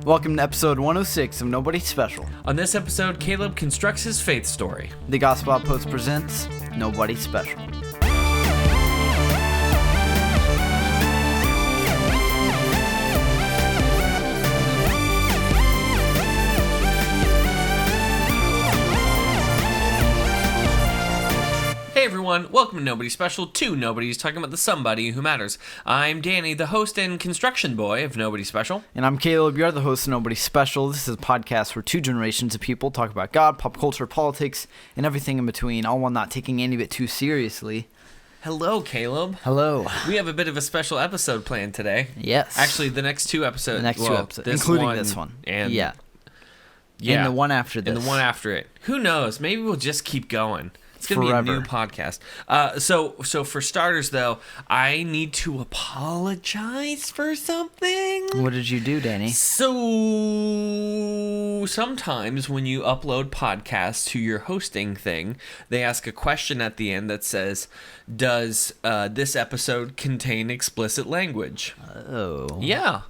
Welcome to episode 106 of Nobody Special. On this episode, Caleb constructs his faith story. The Gospel Outpost presents Nobody Special. Hey everyone, welcome to Nobody Special, two Nobodies talking about the somebody who matters. I'm Danny, the host and construction boy of Nobody Special. And I'm Caleb, you're the host of Nobody Special. This is a podcast where two generations of people talk about God, pop culture, politics, and everything in between, all while not taking any of it too seriously. Hello, Caleb. Hello. We have a bit of a special episode planned today. Yes. Actually, the next two episodes. Including this one. And yeah. Yeah. And the one after this. And the one after it. Who knows? Maybe we'll just keep going. It's going to be a new podcast. So for starters, though, I need to apologize for something. What did you do, Danny? So sometimes when you upload podcasts to your hosting thing, they ask a question at the end that says, does this episode contain explicit language? Oh. Yeah.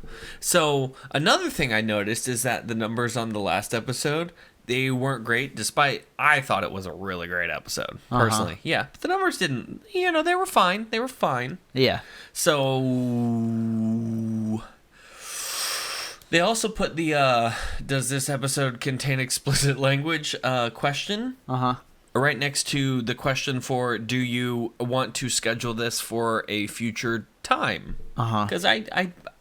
So another thing I noticed is that the numbers on the last episode, they weren't great, despite I thought it was a really great episode, personally. Yeah, but the numbers didn't, they were fine. They were fine. Yeah. So they also put the, does this episode contain explicit language, question? Right next to the question for, do you want to schedule this for a future time? Because I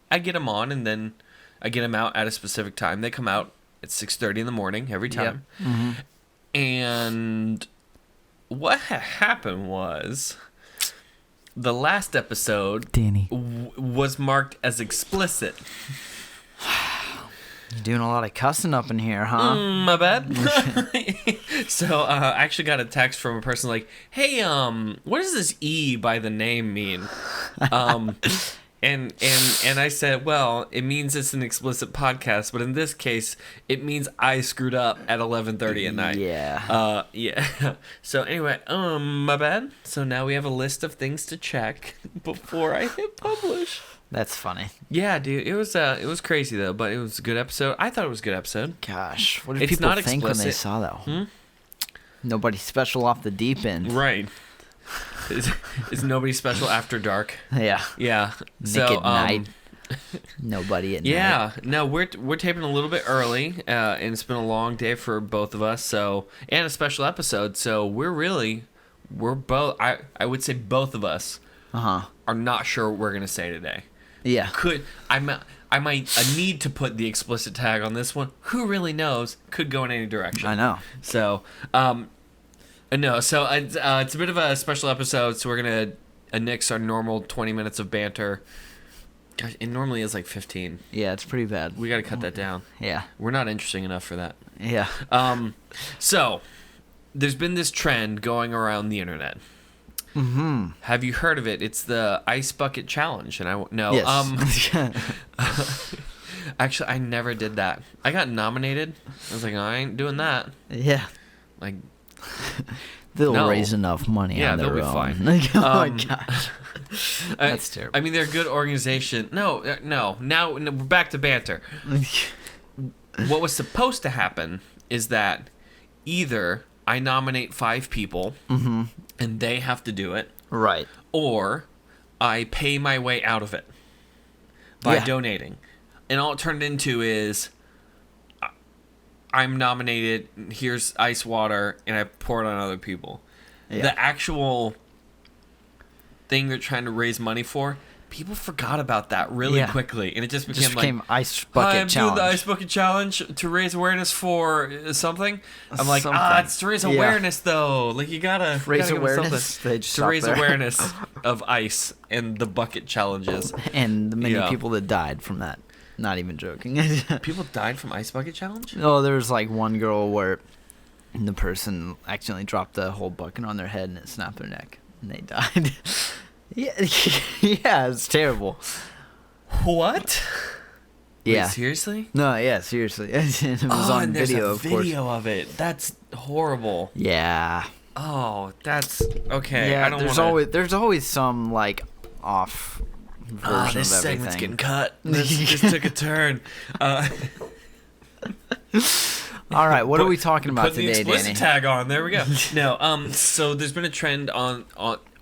get them on, and then I get them out at a specific time. They come out at 6:30 in the morning every time. Yep. Mm-hmm. And what happened was the last episode, Danny, was marked as explicit. You're doing a lot of cussing up in here, huh? My bad. So I actually got a text from a person like, hey, what does this E by the name mean? And I said, well, it means it's an explicit podcast, but in this case, it means I screwed up at 11:30 at night. Yeah. Yeah. So anyway, my bad. So now we have a list of things to check before I hit publish. That's funny. Yeah, dude. It was crazy though, but it was a good episode. I thought it was a good episode. Gosh, what did It's people not think when they explicit. saw that? Nobody special off the deep end. Right. Is nobody special after dark? Yeah. Yeah. Nick at night. Nobody at night. Yeah. No, we're taping a little bit early, and it's been a long day for both of us. So, and a special episode. So we're both. I would say both of us are not sure what we're gonna say today. Yeah. I might need to put the explicit tag on this one. Who really knows? Could go in any direction. I know. So, no. So it's a bit of a special episode. So we're gonna nix our normal 20 minutes of banter. Gosh, it normally is like 15. Yeah, it's pretty bad. We gotta cut that down. Yeah. We're not interesting enough for that. Yeah. So there's been this trend going around the internet. Mm-hmm. Have you heard of it? It's the ice bucket challenge, and Yes. Actually, I never did that. I got nominated. I was like, I ain't doing that. Yeah. Like, They'll raise enough money on their own. Yeah, they'll be fine. Oh my gosh. That's terrible. I mean, they're a good organization. No. Now we're back to banter. What was supposed to happen is that either I nominate 5 people, and they have to do it, Right. or I pay my way out of it by donating. And all it turned into is, I'm nominated, here's ice water, and I pour it on other people. Yeah. The actual thing they're trying to raise money for, people forgot about that really quickly, and it just became ice bucket challenge. I'm doing the ice bucket challenge to raise awareness for something. I'm like, Something. it's to raise awareness though. Like you gotta Raise give them awareness? something They just to stop raise there. awareness of ice and the bucket challenges. And the many Yeah. people that died from that. Not even joking. People died from ice bucket challenge? Oh, there was like one girl where the person accidentally dropped the whole bucket on their head and it snapped their neck and they died. Yeah, it's terrible. What? Yeah. Wait, seriously? No, yeah, seriously. It was on and there's video, a of course. video of it. That's horrible. Yeah. Oh, that's okay. Yeah, I don't there's always some like off version this of segment's everything. getting cut. This just took a turn. All right, what are we talking about put the today, explicit Danny? tag on. There we go. No, so there's been a trend on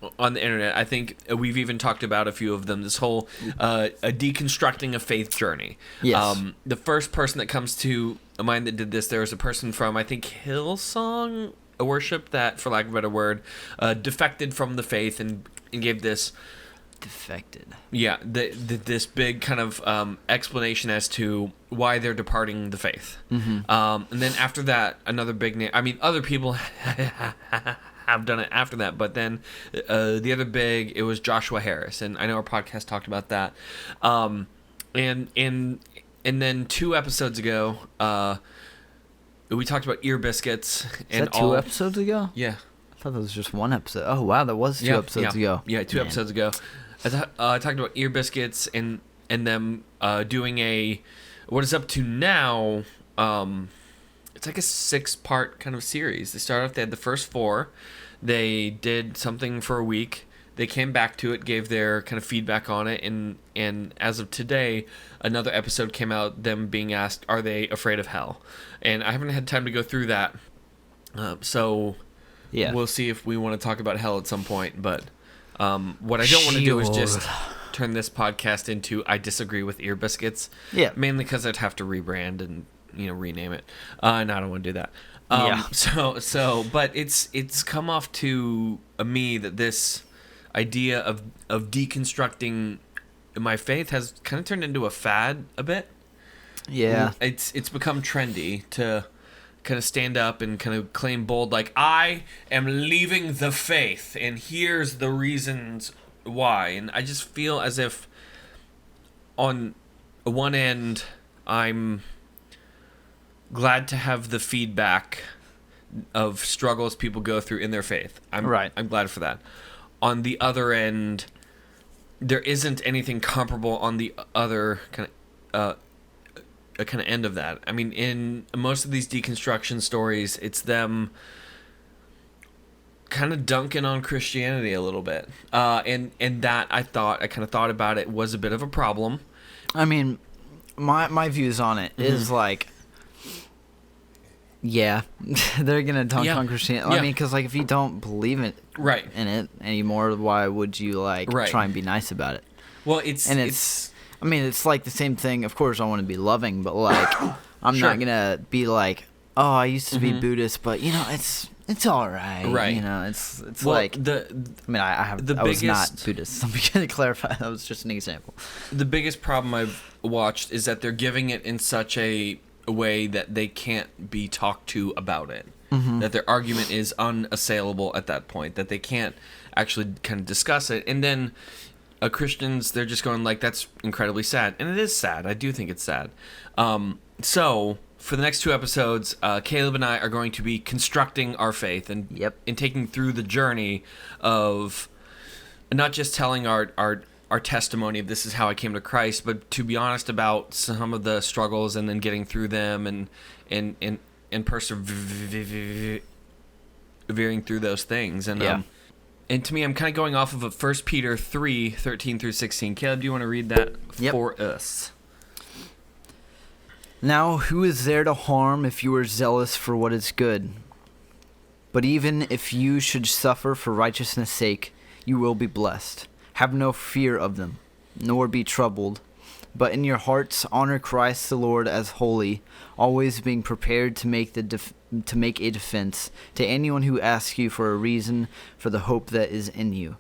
the internet. I think we've even talked about a few of them. This whole a deconstructing a faith journey. Yes. The first person that comes to mind that did this, there was a person from, I think, Hillsong Worship, that, for lack of a better word, defected from the faith and gave this. Defected. Yeah, this big kind of explanation as to why they're departing the faith. Mm-hmm. And then after that, another big name. I mean, other people have done it after that, but then the other big, it was Joshua Harris, and I know our podcast talked about that. And then 2 episodes ago, we talked about ear biscuits. Is that 2 episodes ago? Yeah. I thought that was just 1 episode. Oh, wow, that was 2 episodes ago. Yeah, 2 episodes ago. I talked about ear biscuits and them doing what is up to now. It's like a 6-part kind of series. They started off, they had the first 4. They did something for a week. They came back to it, gave their kind of feedback on it, and as of today, another episode came out, them being asked, are they afraid of hell? And I haven't had time to go through that. So yeah, we'll see if we want to talk about hell at some point, but what I don't want to do is just turn this podcast into I disagree with ear biscuits. Yeah. Mainly because I'd have to rebrand and rename it. And I don't want to do that. But it's come off to me that this idea of deconstructing my faith has kind of turned into a fad a bit. Yeah. It's become trendy to kind of stand up and kind of claim bold, like, I am leaving the faith and here's the reasons why. And I just feel as if on one end I'm glad to have the feedback of struggles people go through in their faith. I'm glad for that. On the other end, there isn't anything comparable on the other kind of end of that. I mean, in most of these deconstruction stories, it's them kind of dunking on Christianity a little bit, and that I kind of thought about it was a bit of a problem. I mean, my views on it is like, yeah, they're gonna dunk on Christianity. I mean, because like if you don't believe in it anymore, why would you try and be nice about it? Well, it's. I mean, it's like the same thing. Of course, I want to be loving, but like, I'm not gonna be like, oh, I used to be Buddhist, but it's all right. Right. It's like I mean, I was not Buddhist. I'm gonna clarify. That was just an example. The biggest problem I've watched is that they're giving it in such a way that they can't be talked to about it. Mm-hmm. That their argument is unassailable at that point. That they can't actually kind of discuss it, and then. Christians, they're just going like, that's incredibly sad. And it is sad. I do think it's sad. So, for the next 2 episodes, Caleb and I are going to be constructing our faith and taking through the journey of not just telling our testimony of this is how I came to Christ, but to be honest about some of the struggles and then getting through them and persevering through those things. And and to me, I'm kind of going off of a 1 Peter 3:13-16. Caleb, do you want to read that for us? Now, who is there to harm if you are zealous for what is good? But even if you should suffer for righteousness' sake, you will be blessed. Have no fear of them, nor be troubled. But in your hearts honor Christ the Lord as holy, always being prepared to make a defense to anyone who asks you for a reason for the hope that is in you.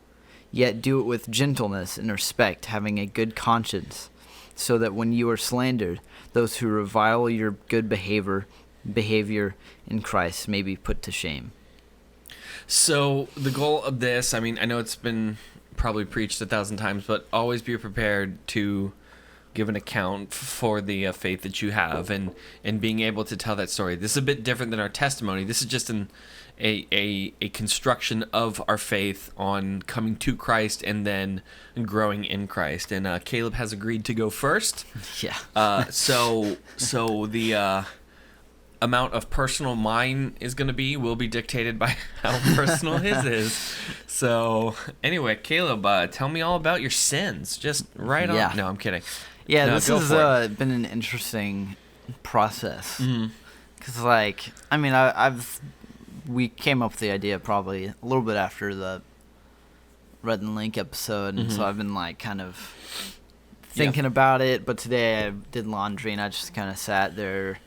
Yet do it with gentleness and respect, having a good conscience, so that when you are slandered, those who revile your good behavior in Christ may be put to shame. So the goal of this, I mean, I know it's been probably preached 1,000 times, but always be prepared to give an account for the faith that you have and being able to tell that story. This is a bit different than our testimony. This is just a construction of our faith on coming to Christ and then growing in Christ. And Caleb has agreed to go first. Yeah. So amount of personal mine is going to be will be dictated by how personal his is. So, anyway, Caleb, tell me all about your sins. Just right on. No, I'm kidding. Yeah, no, this has been an interesting process. Because, like, I mean, we came up with the idea probably a little bit after the Red and Link episode, and so I've been, like, kind of thinking about it. But today I did laundry, and I just kind of sat there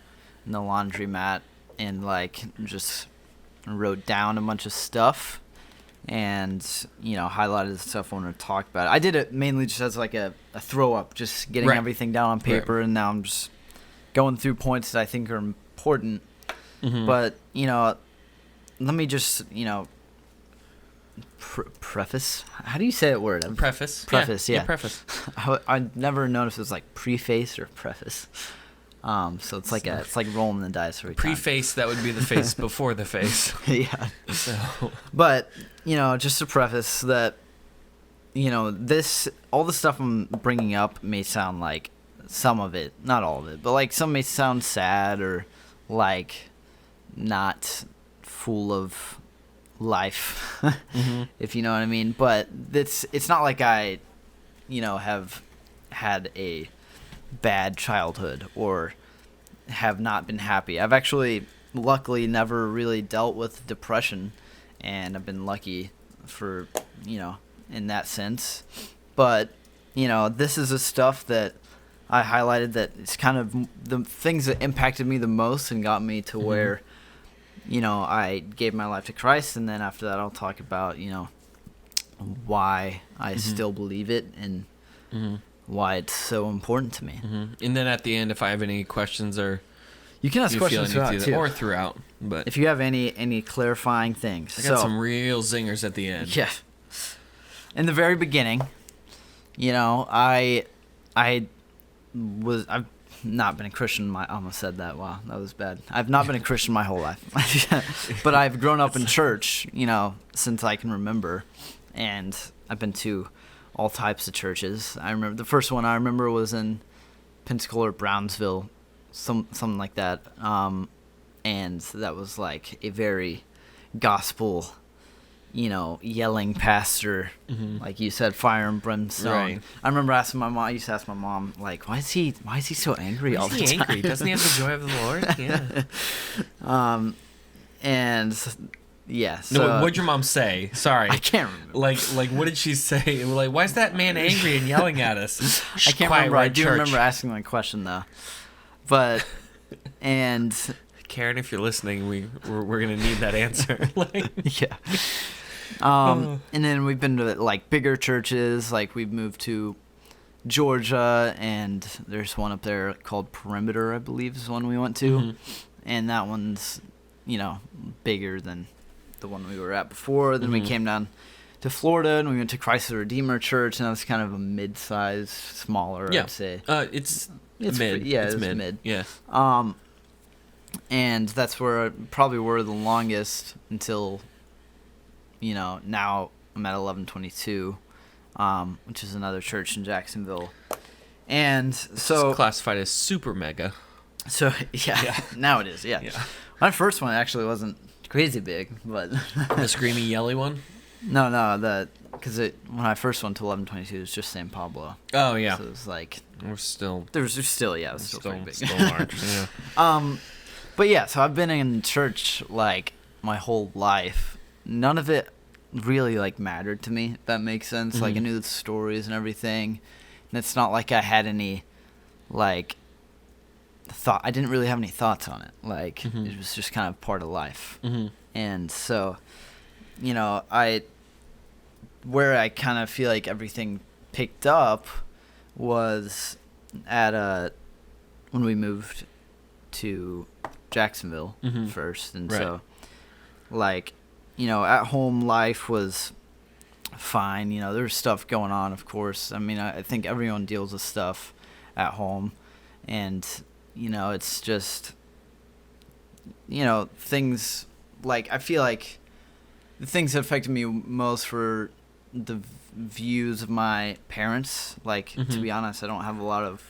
in the laundromat and, like, just wrote down a bunch of stuff and, you know, highlighted the stuff I wanted to talk about. I did it mainly just as, like, a throw-up, just getting everything down on paper, and now I'm just going through points that I think are important. But, you know, let me just, you know, preface. How do you say that word? Preface. Preface, yeah. Preface. I never noticed it was like preface or preface. So it's like it's like rolling the dice every time. Preface, that would be the face before the face. Yeah. So. But, you know, just to preface that, you know, all the stuff I'm bringing up may sound like some of it, not all of it, but like some may sound sad or like not full of life, if you know what I mean. But it's not like I, you know, have had a bad childhood or have not been happy. I've actually luckily never really dealt with depression, and I've been lucky for, you know, in that sense. But, you know, this is the stuff that I highlighted that it's kind of the things that impacted me the most and got me to where, you know, I gave my life to Christ. And then after that, I'll talk about, you know, why I still believe it and why it's so important to me. And then at the end, if I have any questions or you can ask questions throughout, but if you have any clarifying things. I got some real zingers at the end. Yeah. In the very beginning, you know, I've not been a Christian. I almost said that. Wow, that was bad. I've not been a Christian my whole life, but I've grown up in church, you know, since I can remember, and I've been to all types of churches. I remember the first one I remember was in Pensacola or Brownsville, something like that, and that was like a very gospel, you know, yelling pastor, like you said, fire and brimstone. Right. I remember asking my mom. I used to ask my mom, like, why is he so angry all the time? Angry? Doesn't he have the joy of the Lord? Yeah. And yeah. So, no, what'd your mom say? Sorry, I can't remember. Like, what did she say? Like, why is that man angry and yelling at us? I can't remember. I do remember asking my question though, but and Karen, if you're listening, we're gonna need that answer. Like, yeah. And then we've been to like bigger churches. Like we've moved to Georgia, and there's one up there called Perimeter, I believe, is one we went to, and that one's, you know, bigger than the one we were at before. Then we came down to Florida, and we went to Christ the Redeemer Church, and that was kind of a mid-size, smaller, I'd say. It's mid. Yeah, it's mid. Yeah. And that's where I probably were the longest until, you know, now I'm at 1122, which is another church in Jacksonville. And so it's classified as super mega. So yeah. Now it is. Yeah. My first one actually wasn't crazy big, but the screamy yelly one. No, because when I first went to 1122, it was just San Pablo. Oh yeah. So it was like it was still pretty big. Still large. Yeah. But yeah, so I've been in church like my whole life. None of it really like mattered to me, if that makes sense. Like I knew the stories and everything, and it's not like I had any like thought. I didn't really have any thoughts on it. Like it was just kind of part of life. And so, you know, where I kind of feel like everything picked up was at when we moved to Jacksonville first, and so like, you know, at home life was fine. You know, there's stuff going on, of course. I mean, I think everyone deals with stuff at home, and you know, it's just, you know, things like I feel like the things that affected me most were the views of my parents. Like to be honest, I don't have a lot of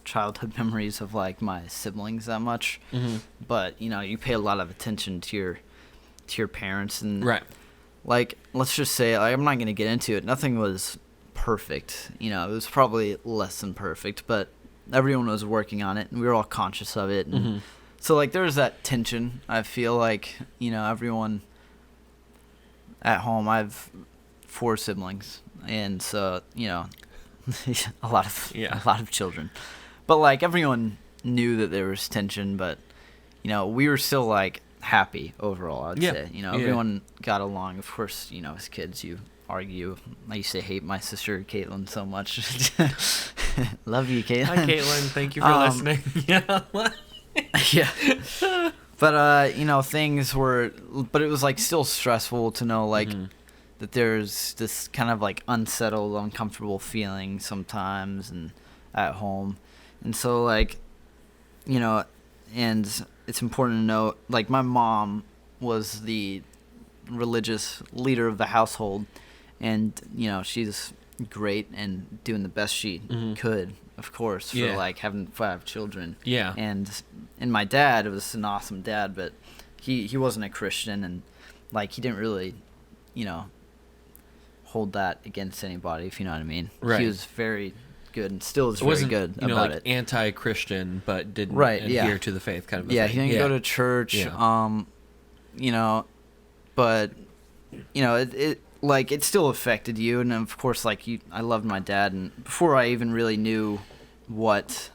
childhood memories of like my siblings that much, but you know, you pay a lot of attention to your parents, and right. Like, let's just say, like, I'm not gonna get into it. Nothing was perfect. You know, it was probably less than perfect, but everyone was working on it, and we were all conscious of it. And so, like, there was that tension. I feel like, you know, everyone at home. I have 4 siblings, and so, you know, a lot of children. But like, everyone knew that there was tension, but you know, we were still like happy overall, I'd say. You know, everyone got along. Of course, you know, as kids you argue. I used to hate my sister Caitlin so much. Love you, Caitlin. Hi, Caitlin. Thank you for listening. Yeah. But you know, but it was like still stressful to know like that there's this kind of like unsettled, uncomfortable feeling sometimes and at home. And so like, you know, and it's important to note, like, my mom was the religious leader of the household, and you know, she's great and doing the best she could, of course, for like having 5 children. And my dad was an awesome dad, but he wasn't a Christian, and like he didn't really, you know, hold that against anybody, if you know what I mean. He was very good and still is very good you know, about like it. Anti-Christian, but didn't adhere to the faith kind of a thing. He didn't go to church, you know, but you know, it like it still affected you, and of course, like I loved my dad, and before I even really knew what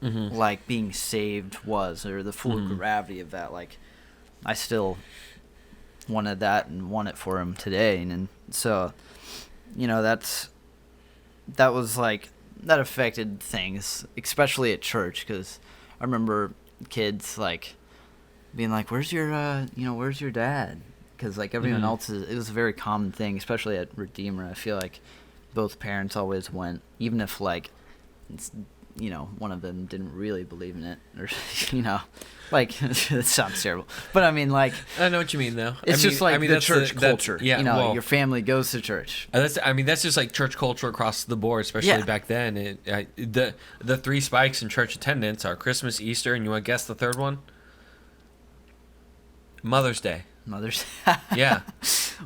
like being saved was, or the full gravity of that, like I still wanted that and want it for him today, and so, you know, that was like, that affected things, especially at church, because I remember kids like being like, where's your dad? Because like everyone else it was a very common thing, especially at Redeemer. I feel like both parents always went, even if like, you know, one of them didn't really believe in it, or you know, like it sounds terrible, but I mean, like, I know what you mean though. It's just like the church culture. Yeah, you know, well, your family goes to church. That's just like church culture across the board, especially back then. The 3 spikes in church attendance are Christmas, Easter, and you want to guess the third one? Mother's Day. Yeah.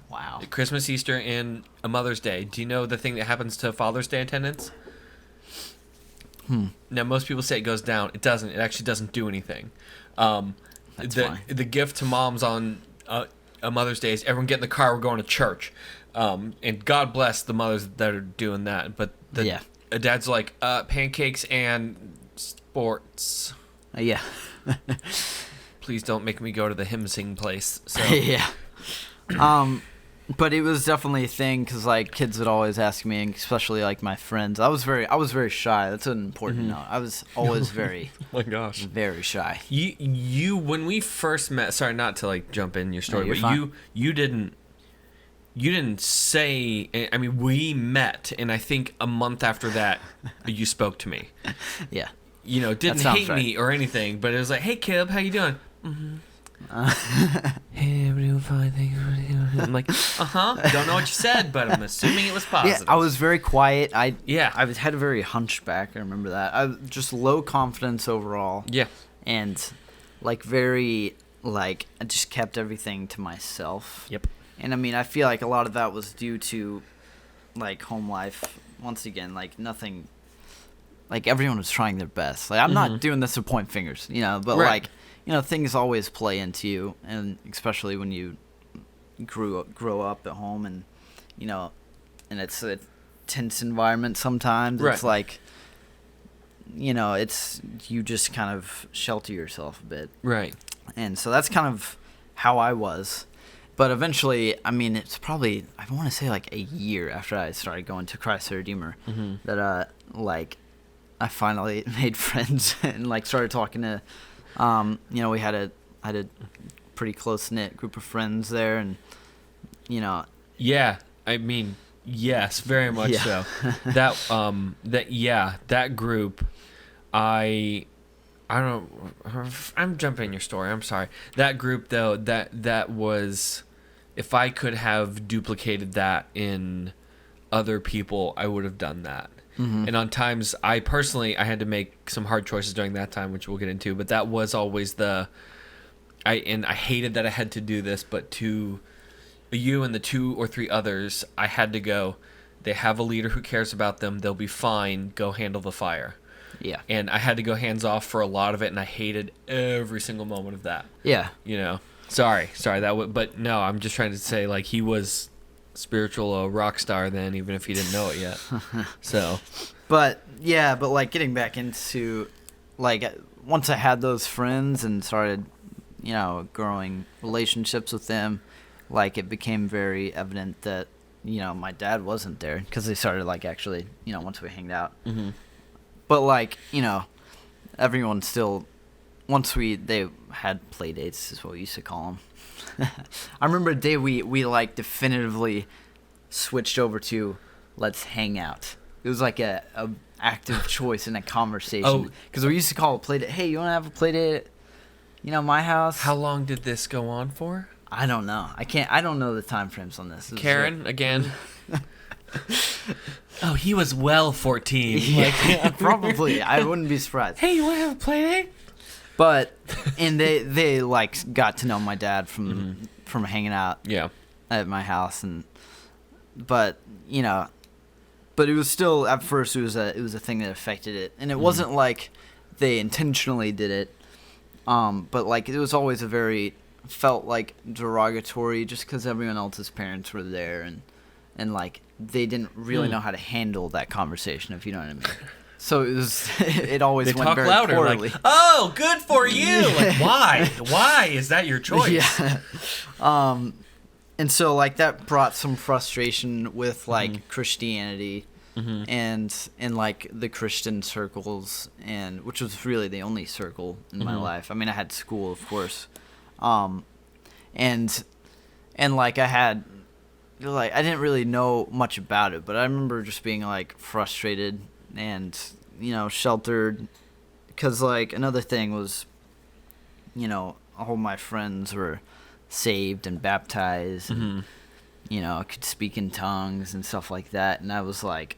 Wow. Christmas, Easter, and a Mother's Day. Do you know the thing that happens to Father's Day attendance? Now, most people say it goes down. It doesn't. It actually doesn't do anything. The gift to moms on a Mother's Day is everyone get in the car, we're going to church. And God bless the mothers that are doing that. But a dad's like, pancakes and sports. Yeah. Please don't make me go to the hymn sing place. So. Yeah. But it was definitely a thing, because like kids would always ask me, and especially like my friends. I was very shy. That's an important note. I was always very oh my gosh, very shy. You when we first met, sorry not to like jump in your story, but fine. you didn't say, I mean, we met, and I think a month after that you spoke to me. Yeah. You know, didn't hate me or anything, but it was like, hey Caleb, how you doing? Hey, everyone, fine, thank you. I'm like, don't know what you said, but I'm assuming it was positive. Yeah, I was very quiet. I had a very hunchback. I remember that. I just low confidence overall. Yeah, and like very like I just kept everything to myself. Yep. And I mean, I feel like a lot of that was due to like home life. Once again, like nothing. Like everyone was trying their best. Like I'm not doing this to point fingers, you know, but like, you know, things always play into you, and especially when you grow up at home, and you know, and it's a tense environment sometimes. It's like, you know, it's you just kind of shelter yourself a bit. Right. And so that's kind of how I was. But eventually, I mean, it's probably, I want to say like a year after I started going to Christ the Redeemer that like I finally made friends and like started talking to you know, I had a pretty close-knit group of friends there, and you know, I mean, yes, very much so. That group, I don't know, I'm jumping in your story, I'm sorry. That group though, that was, if I could have duplicated that in other people, I would have done that. And on times I had to make some hard choices during that time, which we'll get into, but that was always I hated that I had to do this, but to you and the 2 or 3 others, I had to go, they have a leader who cares about them, they'll be fine, go handle the fire. Yeah. And I had to go hands off for a lot of it, and I hated every single moment of that. Yeah. You know, sorry, but no, I'm just trying to say, like, he was spiritual rock star then, even if he didn't know it yet. So, but like getting back into, like, once I had those friends and started, you know, growing relationships with them, like, it became very evident that, you know, my dad wasn't there, because they started, like, actually, you know, once we hanged out. mm-hmm. But, like, you know, everyone still, they had play dates, is what we used to call them. I remember a day we like, definitively switched over to, let's hang out. It was, like, a active choice in a conversation. Because we used to call it play date. Hey, you want to have a play date at, you know, my house? How long did this go on for? I don't know. I don't know the time frames on this. Karen, again. Oh, he was well 14. Yeah, probably. I wouldn't be surprised. Hey, you want to have a play date? But, and they like got to know my dad from hanging out at my house, but you know, but it was still, at first it was a thing that affected it, and it wasn't like they intentionally did it, but like it was always felt like derogatory, just because everyone else's parents were there, and like they didn't really know how to handle that conversation, if you know what I mean. So it always went very louder, poorly. like, oh, good for you. Like, why? Why is that your choice? Yeah. And so, like, that brought some frustration with, like, Christianity and like the Christian circles, and which was really the only circle in my life. I mean, I had school, of course, and like I didn't really know much about it, but I remember just being, like, frustrated and, you know, sheltered, because, like, another thing was, you know, all my friends were saved and baptized, and, you know, could speak in tongues and stuff like that, and I was, like,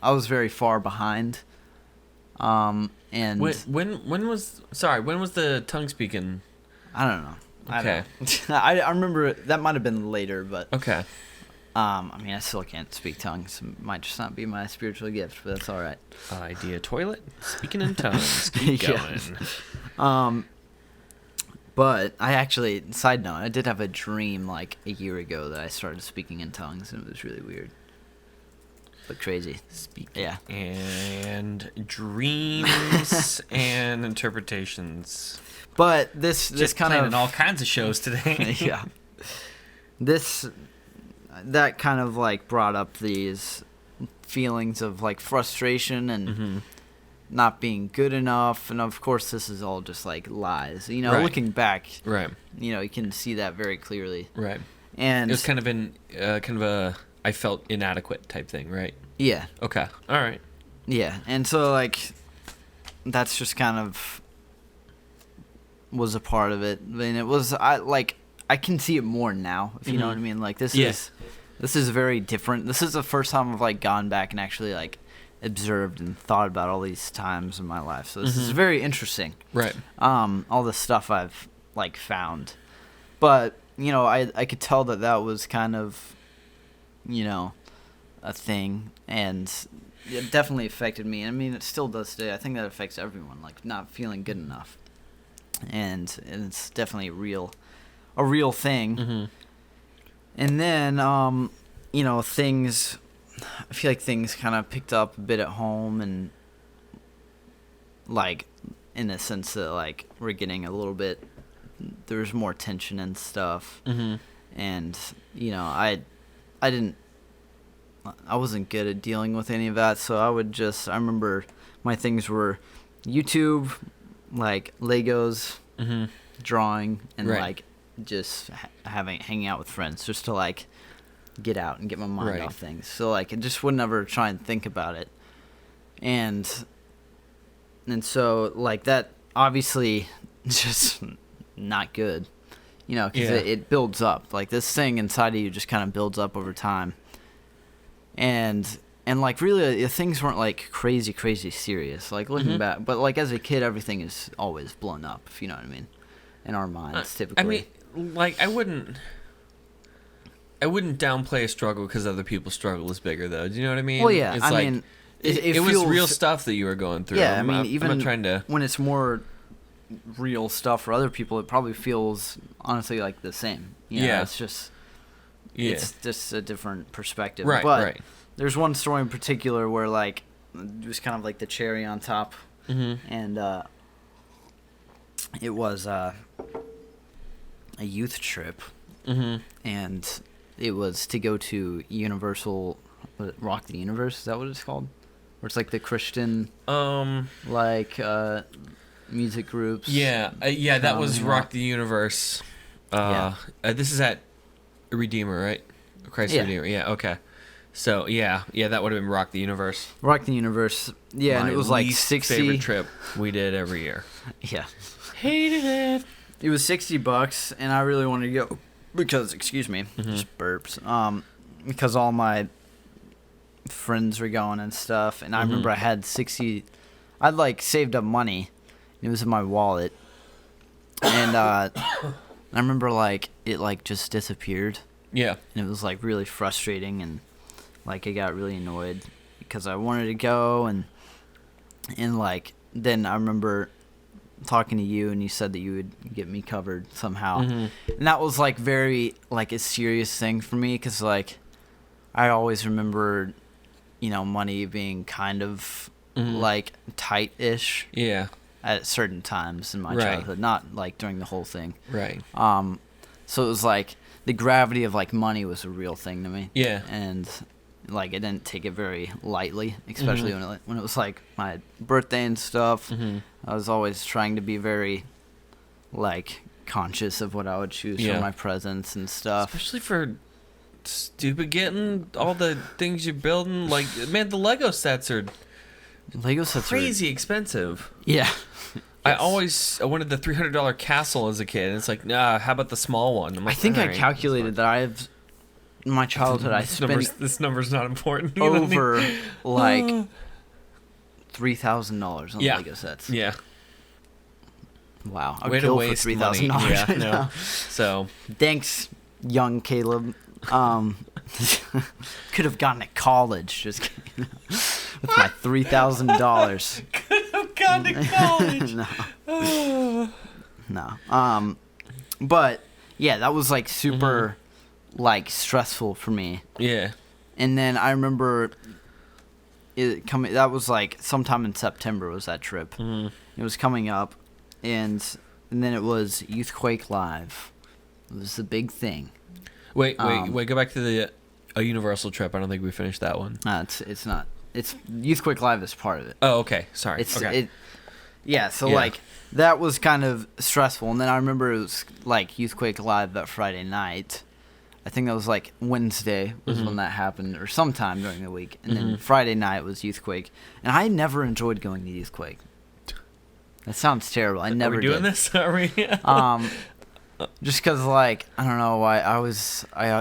I was very far behind. And when was the tongue speaking? I don't know. Okay. I remember that might have been later, but okay. I mean, I still can't speak tongues. It might just not be my spiritual gift, but that's all right. Idea toilet, speaking in tongues. Keep going. But I actually, side note, I did have a dream like a year ago that I started speaking in tongues, and it was really weird, but crazy. And dreams and interpretations. But this just kind of all kinds of shows today. Yeah. That kind of like brought up these feelings of like frustration and not being good enough, and of course this is all just like lies. You know, looking back, you know, you can see that very clearly. Right. And it was kind of a I felt inadequate type thing, right? Yeah. Okay. All right. Yeah, and so like that's just kind of was a part of it. I mean, it was I can see it more now, if you know what I mean. Like this is very different. This is the first time I've like gone back and actually like observed and thought about all these times in my life. So this is very interesting. Right. All the stuff I've like found. But, you know, I could tell that was kind of, you know, a thing, and it definitely affected me. I mean, it still does today. I think that affects everyone, like not feeling good enough. And it's definitely a real thing. And then, you know, I feel like things kind of picked up a bit at home, and like in the sense that like we're getting a little bit, there's more tension and stuff. And, you know, I wasn't good at dealing with any of that, so I remember my things were YouTube, like Legos, drawing, and like just hanging out with friends, just to like get out and get my mind off things. So like I just would never try and think about it, and so like that obviously just not good, you know, because it builds up. Like this thing inside of you just kind of builds up over time, and And, like, really, things weren't, like, crazy serious. Like, looking back. But, like, as a kid, everything is always blown up, if you know what I mean. In our minds, typically. I mean, like, I wouldn't downplay a struggle because other people's struggle is bigger, though. Do you know what I mean? Well, yeah. It's I mean, it was real stuff that you were going through. Yeah, I mean, even I'm not trying to... when it's more real stuff for other people, it probably feels, honestly, like the same. You know, it's just... Yeah. It's just a different perspective. Right, but right. There's one story in particular where, like, it was kind of like the cherry on top. And it was a youth trip. And it was to go to Universal... Rock the Universe? Is that what it's called? Where it's like the Christian... like, music groups. Yeah. That was Rock the Universe. This is at Redeemer, right? Christ Redeemer. Yeah, okay. So, yeah, that would have been Rock the Universe. Rock the Universe. Yeah, and it was like 60... favorite trip we did every year. Yeah. Hated it. It was $60, and I really wanted to go because, excuse me, just burps. Because all my friends were going and stuff, and I remember I had 60... I'd, like, saved up money. It was in my wallet. And I remember, like, it, like, just disappeared. Yeah. And it was, like, really frustrating, and, like, I got really annoyed because I wanted to go, and like, then I remember talking to you, and you said that you would get me covered somehow. And that was, like, very, like, a serious thing for me because, like, I always remember, you know, money being kind of, like, tight-ish. Yeah. At certain times in my childhood, not, like, during the whole thing. Right. So it was, like, the gravity of, like, money was a real thing to me. Yeah. And, like, I didn't take it very lightly, especially when it was, like, my birthday and stuff. I was always trying to be very, like, conscious of what I would choose for my presents and stuff. Especially for stupid getting all the things you're building. Like, man, the Lego sets are crazy expensive. Yeah. I wanted the $300 castle as a kid, and it's like, nah, how about the small one? Like, I think I calculated that in my childhood, I spent... This number's not important. Over, like, $3,000 on Lego sets. Yeah. Wow. I Way would to kill waste for $3,000 money. Yeah, right no. now. So. Thanks, young Caleb. Could have gone to college, just kidding. With my $3,000. Could have gone to college. No. But yeah, that was like super, like, stressful for me. Yeah. And then I remember it coming. That was like sometime in September was that trip. It was coming up, and then it was Youthquake Live. It was the big thing. Wait. Go back to a Universal trip. I don't think we finished that one. It's not. It's Youthquake Live is part of it. Oh, okay. Sorry. Okay. Like, that was kind of stressful. And then I remember it was, like, Youthquake Live that Friday night. I think that was, like, Wednesday was when that happened, or sometime during the week. And then Friday night was Youthquake. And I never enjoyed going to Youthquake. That sounds terrible. I never did. Are we doing this? Are we? Just because, like, I don't know why I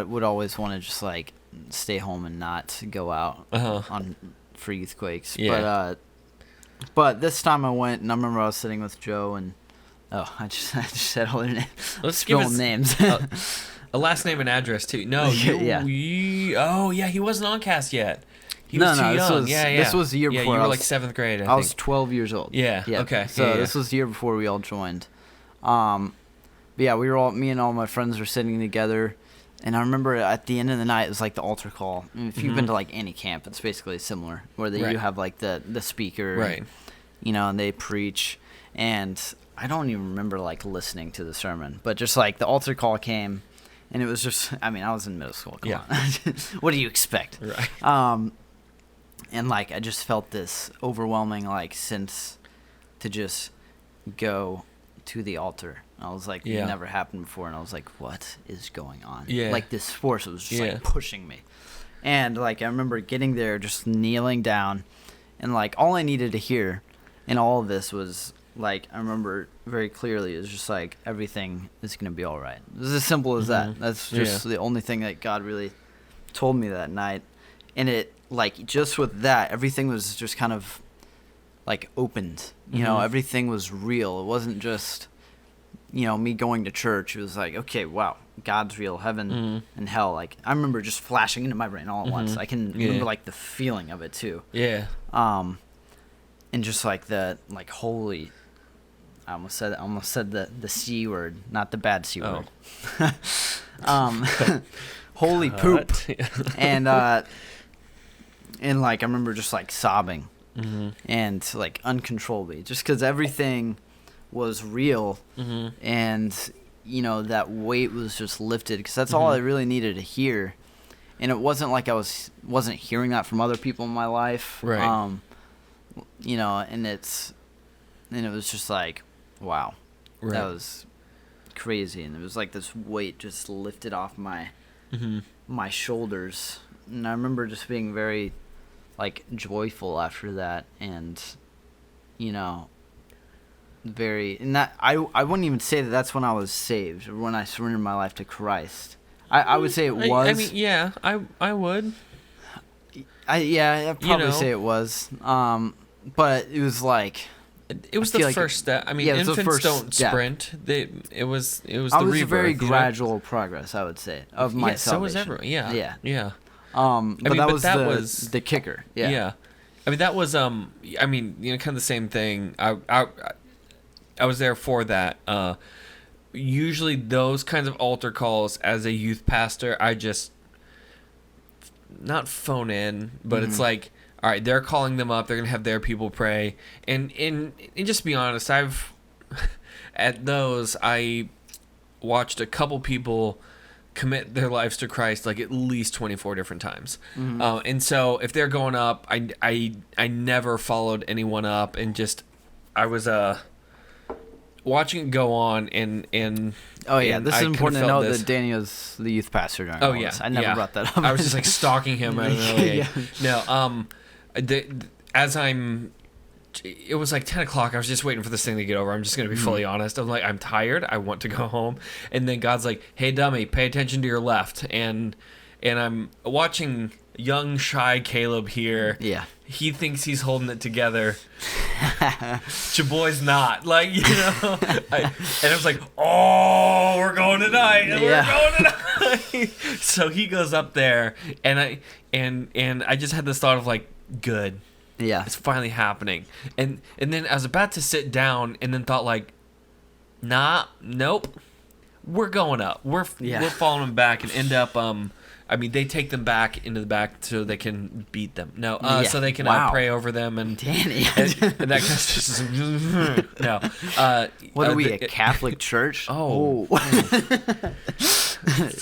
would always want to just, like, stay home and not go out for Youthquakes. Yeah. But this time I went, and I remember I was sitting with Joe, and I just said all their names. Let's give names. A last name and address too. No, he wasn't on cast yet. He was too young. This was the year before. You were like 7th grade. I was 12 years old. Yeah. Okay. So this was the year before we all joined. But yeah, me and all my friends were sitting together, and I remember at the end of the night it was like the altar call. I mean, if you've been to like any camp, it's basically similar, where you have like the speaker, right? And they preach, and I don't even remember like listening to the sermon, but just like the altar call came. And it was just, I mean, I was in middle school. Come on. What do you expect? Right. And, like, I just felt this overwhelming, like, sense to just go to the altar. I was like, it never happened before. And I was like, what is going on? Yeah. Like, this force was just, like, pushing me. And, like, I remember getting there, just kneeling down. And, like, all I needed to hear in all of this was... Like, I remember very clearly, it was just like, everything is going to be all right. It was as simple as that. That's just the only thing that God really told me that night. And it like, just with that, everything was just kind of, like, opened. You know, everything was real. It wasn't just, you know, me going to church. It was like, okay, wow, God's real, heaven and hell. Like, I remember just flashing into my brain all at once. I can remember, like, the feeling of it, too. Yeah. And just, like, the, like, holy... I almost said the C word, not the bad C word. Holy poop. And like, I remember just, like, sobbing and, like, uncontrollably, just because everything was real and, you know, that weight was just lifted, because that's all I really needed to hear. And it wasn't like I wasn't hearing that from other people in my life. Right. You know, and it was just like, wow, that was crazy. And it was like this weight just lifted off my my shoulders. And I remember just being very, like, joyful after that. And, you know, and that I wouldn't even say that that's when I was saved, or when I surrendered my life to Christ. I would say it was. I mean, yeah, I would. I'd probably say it was. But it was like... It was the first step. I mean, infants don't sprint. It was the rebirth. It was a very gradual progress, I would say, of my salvation. So was everyone. Yeah. But that was the kicker. Yeah. I mean, that was I mean, you know, kind of the same thing. I was there for that. Usually those kinds of altar calls as a youth pastor, I just not phone in, but it's like, all right, they're calling them up. They're gonna have their people pray, and just to be honest, at those I watched a couple people commit their lives to Christ like at least 24 different times, and so if they're going up, I never followed anyone up, and just I was watching it go on, and this is important to note that Daniel's the youth pastor during all this. I never brought that up. I was just like stalking him at an early age. No, it was like 10 o'clock. I was just waiting for this thing to get over. I'm just going to be fully honest. I'm like, I'm tired. I want to go home. And then God's like, hey, dummy, pay attention to your left. And I'm watching young, shy Caleb here. Yeah. He thinks he's holding it together. Chaboy's not. Like, you know. And I was like, oh, we're going tonight. We're going tonight. So he goes up there, and I just had this thought of like, good. Yeah. It's finally happening. And then I was about to sit down, and then thought like, nope. We're going up. We're following them back, and end up I mean, they take them back into the back so they can beat them. No, so they can pray over them and Danny. and that kind of no. What are we, a Catholic church? Oh.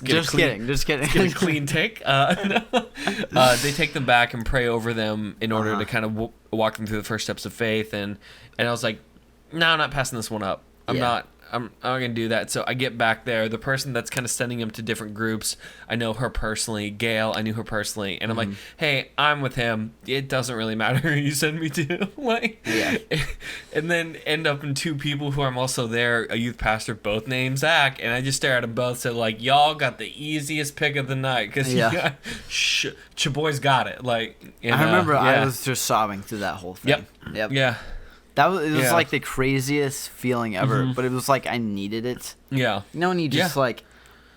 Just kidding. Let's get a clean take. They take them back and pray over them in order to kind of walk them through the first steps of faith. And I was like, no, I'm not passing this one up. I'm not going to do that. So I get back there. The person that's kind of sending him to different groups, I know her personally. Gail, I knew her personally. And I'm like, hey, I'm with him. It doesn't really matter who you send me to. And then end up in two people who I'm also there, a youth pastor, both named Zach. And I just stare at them both, said, like, y'all got the easiest pick of the night. Because Chaboy's got it. Like, and, I remember I was just sobbing through that whole thing. Yep. Yeah. It was like the craziest feeling ever, but it was like I needed it. Yeah. You know, when you just like,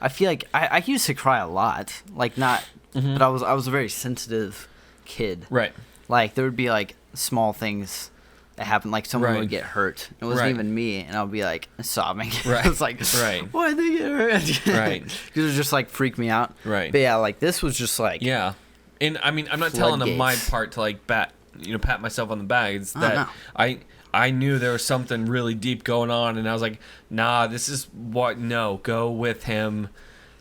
I feel like I used to cry a lot, like not, but I was a very sensitive kid. Right. Like there would be like small things that happened, like someone would get hurt. It wasn't even me, and I'll be like sobbing. Right. It's like, why'd they get hurt? Right. Because it was just like freak me out. Right. But yeah, like this was just like. Yeah. And I mean, I'm not telling them my part to like pat myself on the back. It's that I knew there was something really deep going on, and I was like, nah, this is go with him,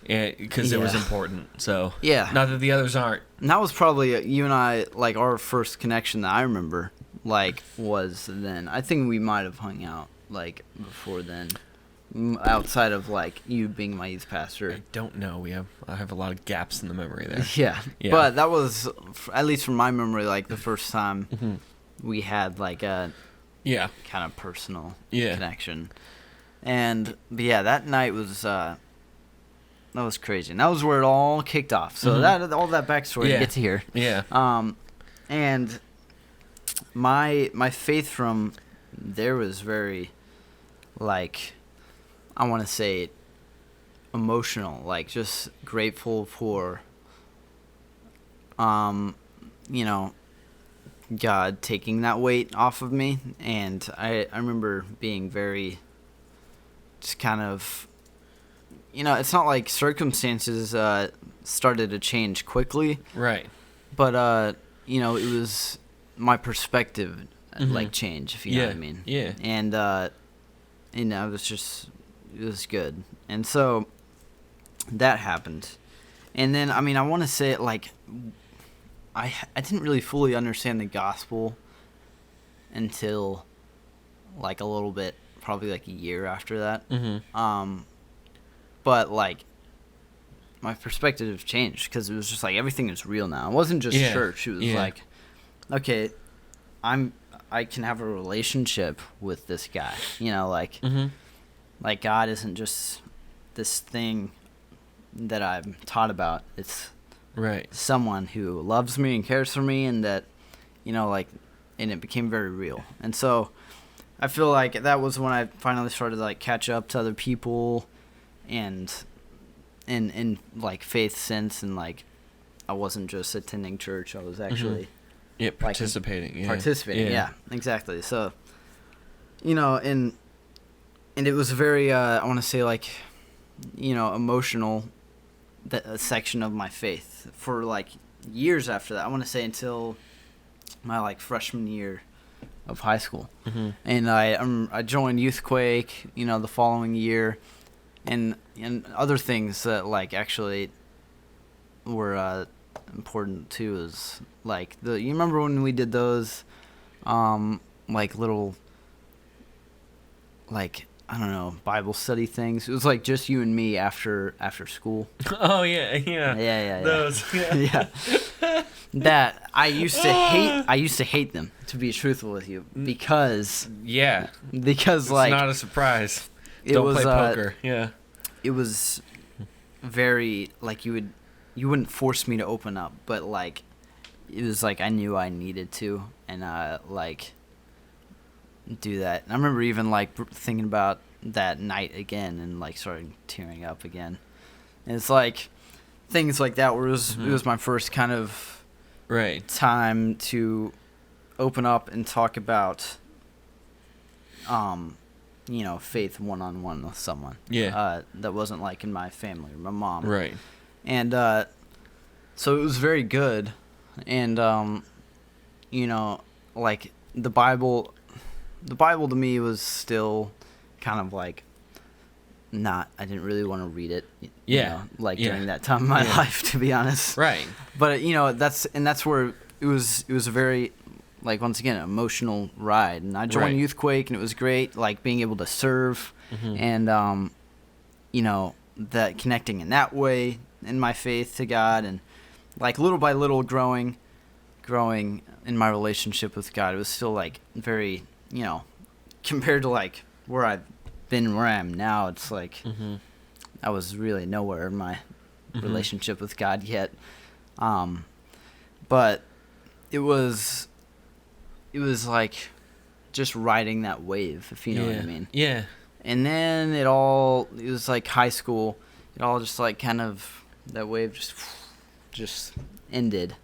because it was important. So not that the others aren't. And that was probably you and I, like our first connection that I remember, like was then. I think we might have hung out like before then, outside of like you being my youth pastor. I don't know. I have a lot of gaps in the memory there. Yeah. But that was, at least from my memory, like the first time we had like a kind of personal connection. And but that night was was crazy. And that was where it all kicked off. So that all that backstory you get to hear. Yeah. And my faith from there was very, like, I want to say emotional, like just grateful for, you know, God taking that weight off of me. And I remember being very just kind of, you know, it's not like circumstances started to change quickly. Right. But, you know, it was my perspective, like, change, if you know what I mean. Yeah. And, you know, it was good. And so that happened. And then, I mean, I want to say, like, I didn't really fully understand the gospel until, like, a little bit, probably, like, a year after that. But, like, my perspective changed because it was just, like, everything is real now. It wasn't just church. It was, like, okay, I can have a relationship with this guy. You know, like, like, God isn't just this thing that I'm taught about. It's someone who loves me and cares for me, and that, you know, like, and it became very real. And so I feel like that was when I finally started to, like, catch up to other people and in like faith sense, and like I wasn't just attending church, I was actually participating. Like, participating, yeah, exactly. So, you know, and it was very I want to say, like, you know, emotional, that section of my faith for like years after that. I want to say until my like freshman year of high school. And I joined Youthquake, you know, the following year, and other things that like actually were important too is like you remember when we did those like little, like, I don't know, Bible study things. It was like just you and me after school. Oh yeah. Those, yeah. That I used to hate them, to be truthful with you, because it's like, not a surprise. Don't play poker. It was very like you wouldn't force me to open up, but like it was like I knew I needed to, and like do that. And I remember even like thinking about that night again and like started tearing up again. And it's like things like that where it was my first kind of time to open up and talk about you know, faith one-on-one with someone. That wasn't like in my family or my mom. And so it was very good. And you know, like the Bible to me was still kind of like I didn't really want to read it, you know, like during that time of my life, to be honest. But you know, that's where it was a very, like, once again, an emotional ride. And I joined Youthquake, and it was great, like being able to serve and you know, that connecting in that way in my faith to God, and like little by little growing in my relationship with God. It was still like very, you know, compared to like where I've been, where I am now, it's like I was really nowhere in my relationship with God yet. But it was like just riding that wave, if you know what I mean. And then it was like high school. It all just like kind of, that wave just ended.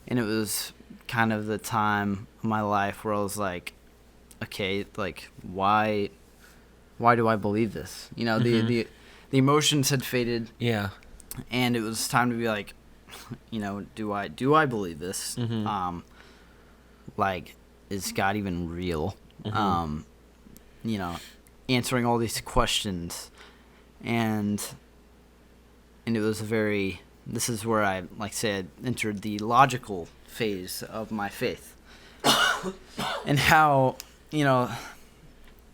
And it was kind of the time of my life where I was like, okay, like, why do I believe this? You know, the emotions had faded. And it was time to be like, you know, do I believe this? Like, is God even real? You know, answering all these questions. And it was this is where I, like said, entered the logical phase of my faith. And how, you know,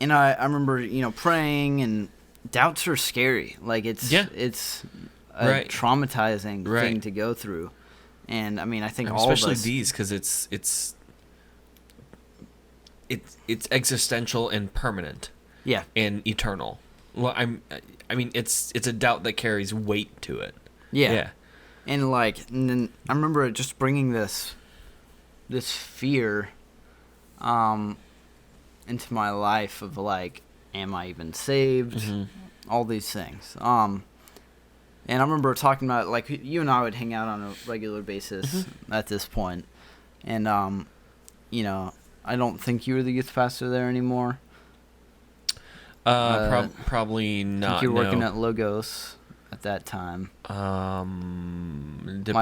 and I remember, you know, praying, and doubts are scary. Like, it's a traumatizing thing to go through. And I mean, I think all of us, especially these, because it's existential and permanent. Yeah. And eternal. Well, I mean, it's a doubt that carries weight to it. Yeah. And then I remember just bringing this fear into my life of like, am I even saved? Mm-hmm. All these things. And I remember talking about, like, you and I would hang out on a regular basis at this point. And, you know, I don't think you were the youth pastor there anymore. Probably not. I think you were working at Logos at that time. My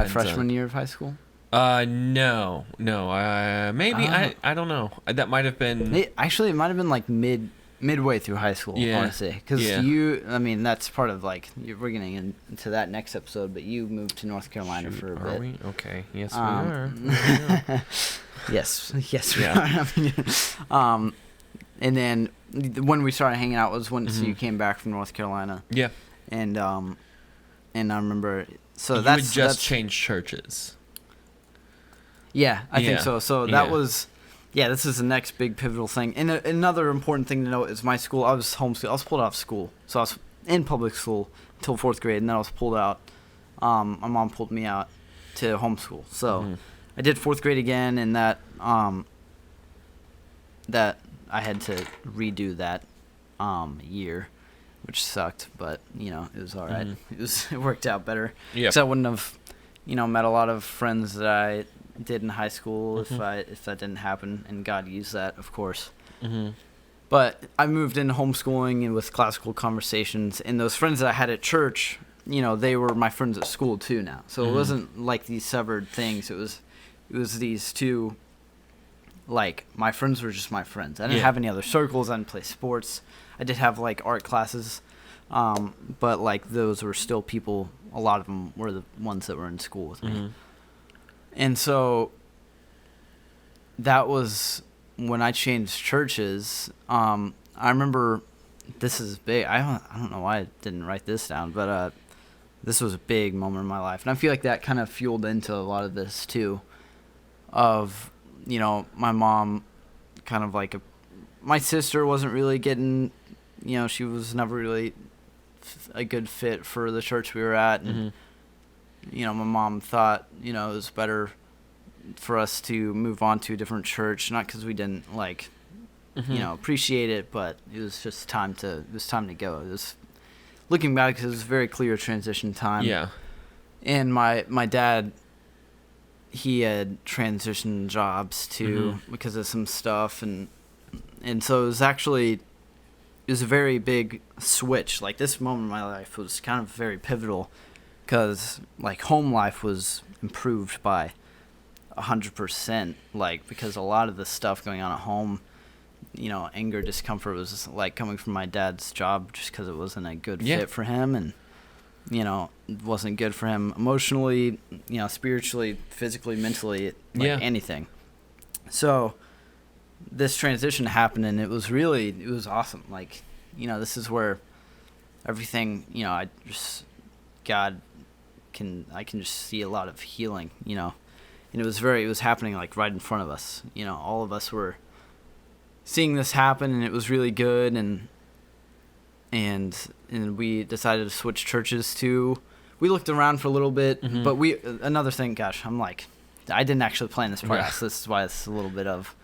freshman year of high school? No. Maybe, I don't know. That might have been... It might have been, like, midway through high school, I want to say. Because that's part of, like, we're getting into that next episode, but you moved to North Carolina for a bit. Are we? Okay. Yes, we are. Yes, we are. And then when we started hanging out was when you came back from North Carolina. Yeah. And I remember... So you had just changed churches. Yeah, I think so. So that was... Yeah, this is the next big pivotal thing. And another important thing to note is my school, I was homeschooled. I was pulled out of school. So I was in public school until 4th grade, and then I was pulled out. My mom pulled me out to homeschool. So I did 4th grade again, and that I had to redo that year, which sucked, but, you know, it was all right. It worked out better. Yeah. Because I wouldn't have, you know, met a lot of friends that I did in high school if that didn't happen, and God used that, of course. But I moved into homeschooling and with classical conversations, and those friends that I had at church, you know, they were my friends at school too now. So it wasn't like these severed things. It was these two, like, my friends were just my friends. I didn't have any other circles. I didn't play sports. I did have, like, art classes, but, like, those were still people. A lot of them were the ones that were in school with me. And so that was when I changed churches. I remember, this is big. I don't know why I didn't write this down, but this was a big moment in my life. And I feel like that kind of fueled into a lot of this too, of, you know, my mom kind of like my sister wasn't really getting, you know, she was never really a good fit for the church we were at. And, you know, my mom thought, you know, it was better for us to move on to a different church, not because we didn't, like, you know, appreciate it, but it was just time to go. It was, looking back, because it was a very clear transition time. Yeah. And my dad, he had transitioned jobs too because of some stuff, and so it was a very big switch. Like, this moment in my life was kind of very pivotal, because, like, home life was improved by 100%, like, because a lot of the stuff going on at home, you know, anger, discomfort was, like, coming from my dad's job just because it wasn't a good fit for him, and, you know, it wasn't good for him emotionally, you know, spiritually, physically, mentally, like, anything. So this transition happened, and it was awesome. Like, you know, this is where everything, you know, I can just see a lot of healing, you know, and it was happening, like, right in front of us. You know, all of us were seeing this happen, and it was really good, and we decided to switch churches too. We looked around for a little bit, but another thing, gosh, I'm like, I didn't actually plan this part, so this is why it's a little bit of,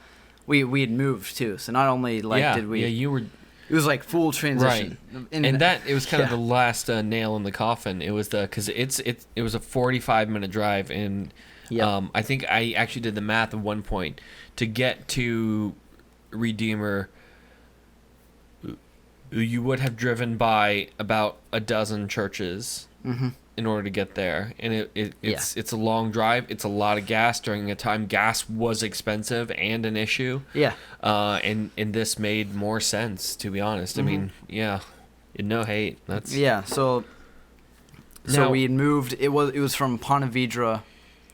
we had moved too, so not only, like, did we... Yeah, you were... It was like full transition, right? And that, it was kind of the last nail in the coffin. It was because it was a 45-minute drive, and I think I actually did the math at one point to get to Redeemer. You would have driven by about a dozen churches in order to get there, and it's a long drive. It's a lot of gas during a time gas was expensive and an issue. Yeah. And this made more sense, to be honest. I mean, no hate. That's So we had moved. It was from Ponte Vedra,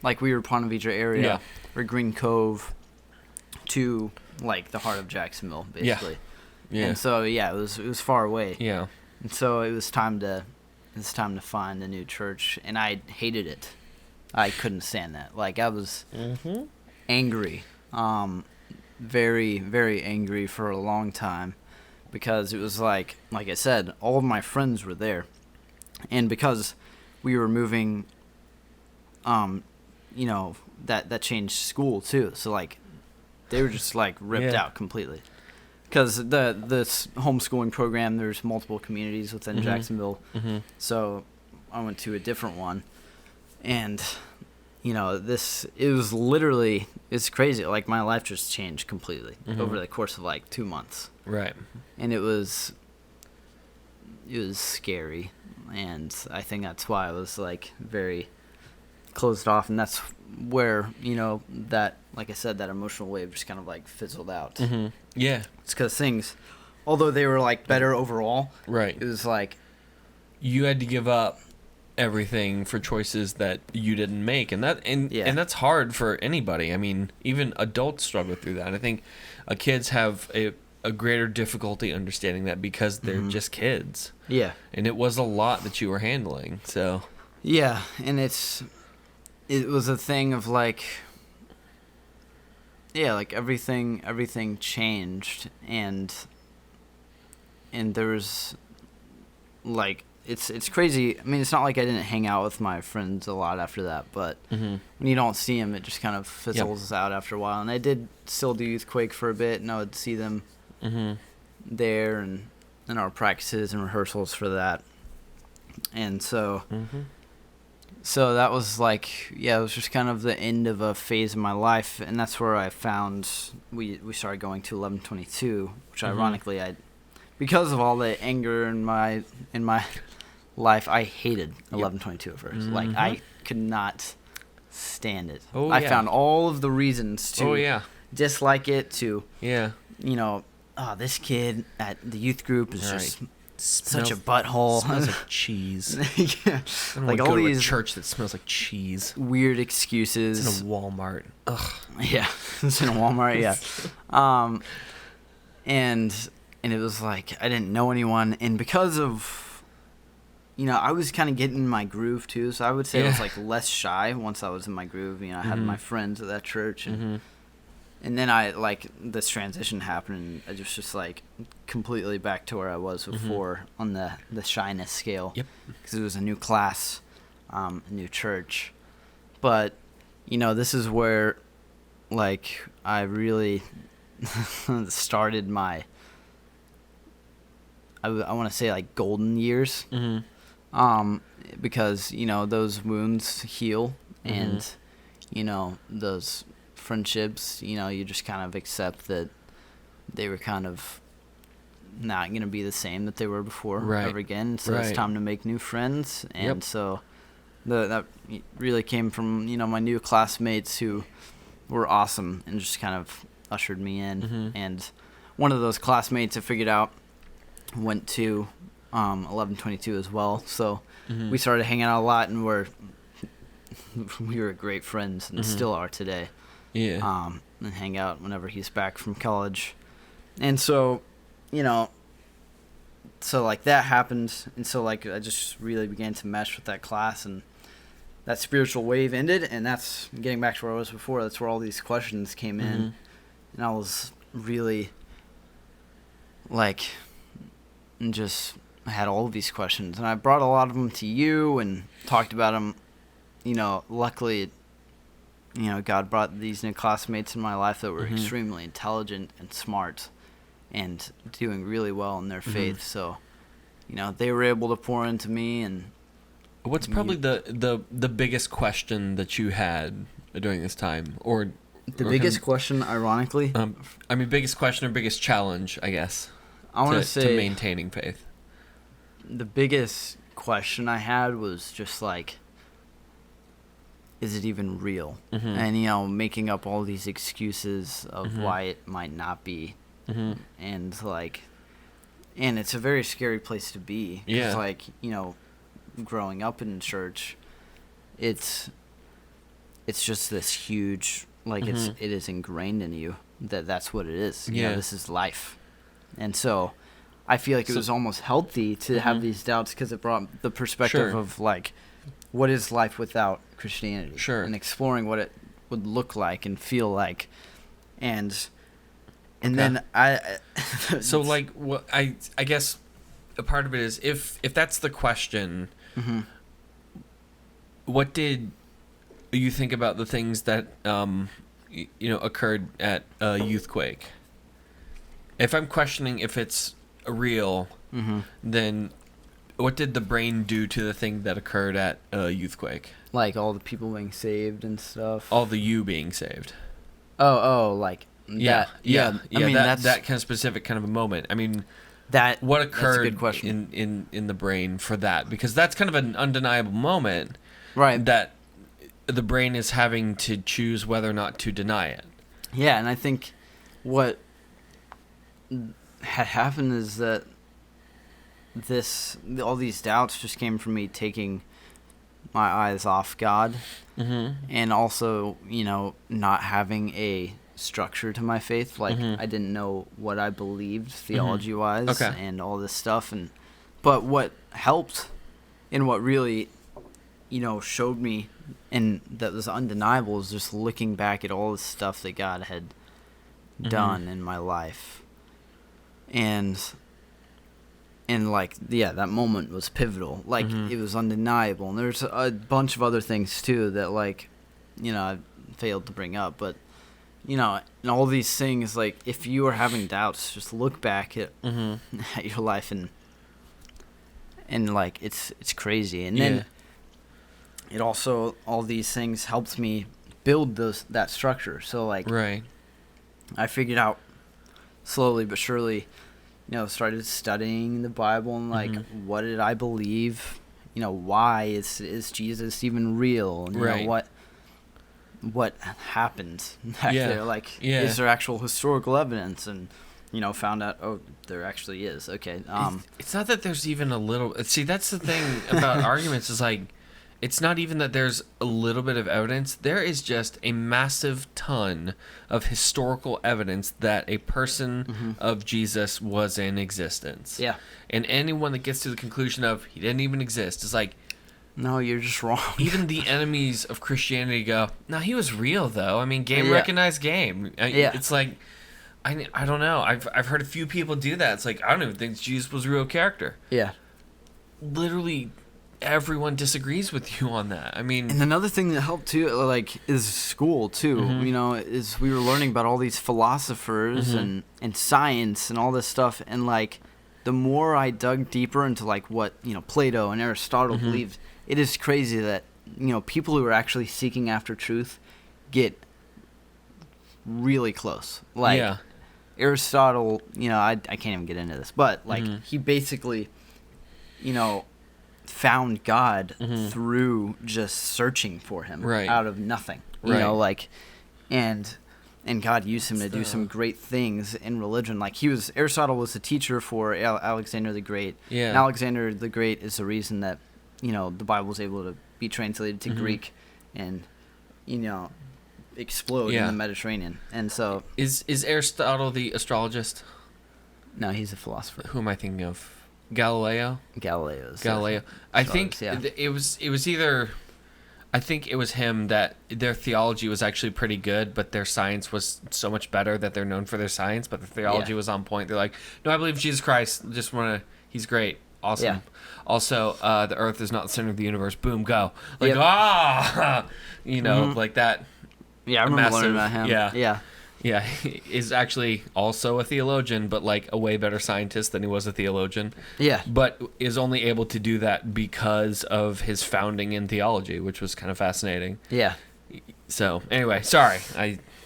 like, we were Ponte Vedra area or Green Cove, to, like, the heart of Jacksonville, basically. Yeah. And so it was far away. Yeah. And so it was time to find a new church, and I hated it. I couldn't stand that. Like, I was angry, very, very angry for a long time, because it was like I said, all of my friends were there, and because we were moving, you know, that changed school too. So like, they were just like ripped out completely. Because this homeschooling program, there's multiple communities within Jacksonville. So I went to a different one, and you know, it's crazy. Like, my life just changed completely over the course of like 2 months. Right. And it was scary, and I think that's why I was like very closed off, and that's where, you know, that, like I said, that emotional wave just kind of like fizzled out. Yeah. It's because things, although they were like better overall, right, it was like you had to give up everything for choices that you didn't make, and that's hard for anybody. I mean, even adults struggle through that. I think kids have a greater difficulty understanding that because they're just kids. Yeah. And it was a lot that you were handling. So yeah, and it was a thing of like, yeah, like everything changed, and there's like, it's crazy. I mean, it's not like I didn't hang out with my friends a lot after that, but when you don't see them, it just kind of fizzles out after a while. And I did still do Youthquake for a bit, and I would see them there and in our practices and rehearsals for that. And so so that was like, yeah, it was just kind of the end of a phase of my life, and that's where I found we started going to 1122, which ironically, because of all the anger in my life, I hated 1122 at first. Like, I could not stand it. I found all of the reasons to dislike it, to you know, this kid at the youth group is just such a butthole. Smells like cheese. Yeah, I don't like all all to these a church that smells like cheese. Weird excuses. It's in a Walmart. Ugh. Yeah, it's in a Walmart. Yeah, and it was like I didn't know anyone, and because of, you know, I was kind of getting in my groove too. So I would say I was like less shy once I was in my groove. You know, I had my friends at that church, and then I, like, this transition happened, and I just like completely back to where I was before on the shyness scale. Yep. Because it was a new class, a new church. But, you know, this is where, like, I really started my, I want to say, like, golden years. Because, you know, those wounds heal, and, you know, those friendships, you know, you just kind of accept that they were kind of not going to be the same that they were before ever again. So it's time to make new friends. And so that really came from, you know, my new classmates who were awesome and just kind of ushered me in. And one of those classmates I figured out went to 1122 as well. So we started hanging out a lot, and we were great friends, and still are today. Yeah. And hang out whenever he's back from college. And so, you know, so like that happened, and so like I just really began to mesh with that class, and that spiritual wave ended, and that's getting back to where I was before. That's where all these questions came in, and I was really like, I had all of these questions, and I brought a lot of them to you and talked about them. You know, luckily, you know, God brought these new classmates in my life that were extremely intelligent and smart and doing really well in their faith. So, you know, they were able to pour into me. And what's probably the biggest question that you had during this time, or the biggest question, ironically? I mean, biggest question or biggest challenge, I guess. I want to say to maintaining faith. The biggest question I had was just like, is it even real? And, you know, making up all these excuses of why it might not be. And, like, and it's a very scary place to be. Yeah. 'Cause, like, you know, growing up in church, it's just this huge, like, it is ingrained in you that's what it is. You know, this is life. And so I feel like it was almost healthy to have these doubts, because it brought the perspective of, like, what is life without Christianity? And exploring what it would look like and feel like. And And then So like what I guess a part of it is if that's the question, mm-hmm. what did you think about the things that occurred at Youthquake? If I'm questioning if it's real, mm-hmm. then what did the brain do to the thing that occurred at Youthquake? Like all the people being saved and stuff. All the you being saved. Like yeah. I mean, that kind of specific kind of a moment. I mean, what occurred that's a good question. in the brain for that? Because that's kind of an undeniable moment, right? That the brain is having to choose whether or not to deny it. Yeah, and I think what had happened is that all these doubts just came from me taking my eyes off God, mm-hmm. and also, not having a structure to my faith. Like, mm-hmm. I didn't know what I believed theology-wise, mm-hmm. and all this stuff. But what helped, and what really, showed me, and that was undeniable, is just looking back at all the stuff that God had mm-hmm. done in my life. And that moment was pivotal. Like, mm-hmm. it was undeniable. And there's a bunch of other things too that, I failed to bring up. But, and all these things, like, if you are having doubts, just look back at mm-hmm. at your life and like, it's crazy. And then it also, all these things helped me build that structure. So, like, right. I figured out slowly but surely, started studying the Bible and, like, mm-hmm. what did I believe? Why is Jesus even real? And, right. What happened back there? Like, is there actual historical evidence? And, found out, there actually is. Okay. It's not that there's even a little... See, that's the thing about arguments is, like, it's not even that there's a little bit of evidence. There is just a massive ton of historical evidence that a person mm-hmm. of Jesus was in existence. Yeah. And anyone that gets to the conclusion of he didn't even exist is like... No, you're just wrong. Even the enemies of Christianity go, no, he was real, though. I mean, game recognized game. It's like... I don't know. I've heard a few people do that. It's like, I don't even think Jesus was a real character. Yeah. Literally... everyone disagrees with you on that. I mean, and another thing that helped too, like, is school too. mm-hmm. Is we were learning about all these philosophers mm-hmm. and science and all this stuff, and, like, the more I dug deeper into, like, what Plato and Aristotle mm-hmm. believed, it is crazy that people who are actually seeking after truth get really close. Like, Aristotle, I can't even get into this, but, like, mm-hmm. he basically, found God mm-hmm. through just searching for him out of nothing. And God used him to do some great things in religion. Like, Aristotle was a teacher for Alexander the Great. Yeah. And Alexander the Great is the reason that, the Bible was able to be translated to mm-hmm. Greek and, explode in the Mediterranean. And so... Is Aristotle the astrologist? No, he's a philosopher. Who am I thinking of? Galileo. I think it was either... I think it was him that their theology was actually pretty good, but their science was so much better that they're known for their science, but the theology was on point. They're like, no, I believe Jesus Christ. Just want to... He's great. Awesome. Yeah. Also, the earth is not the center of the universe. Boom, go. Like, mm-hmm. like that. Yeah, I remember learning about him. Yeah, he is actually also a theologian, but, like, a way better scientist than he was a theologian. Yeah. But is only able to do that because of his founding in theology, which was kind of fascinating. Yeah. So, anyway, sorry.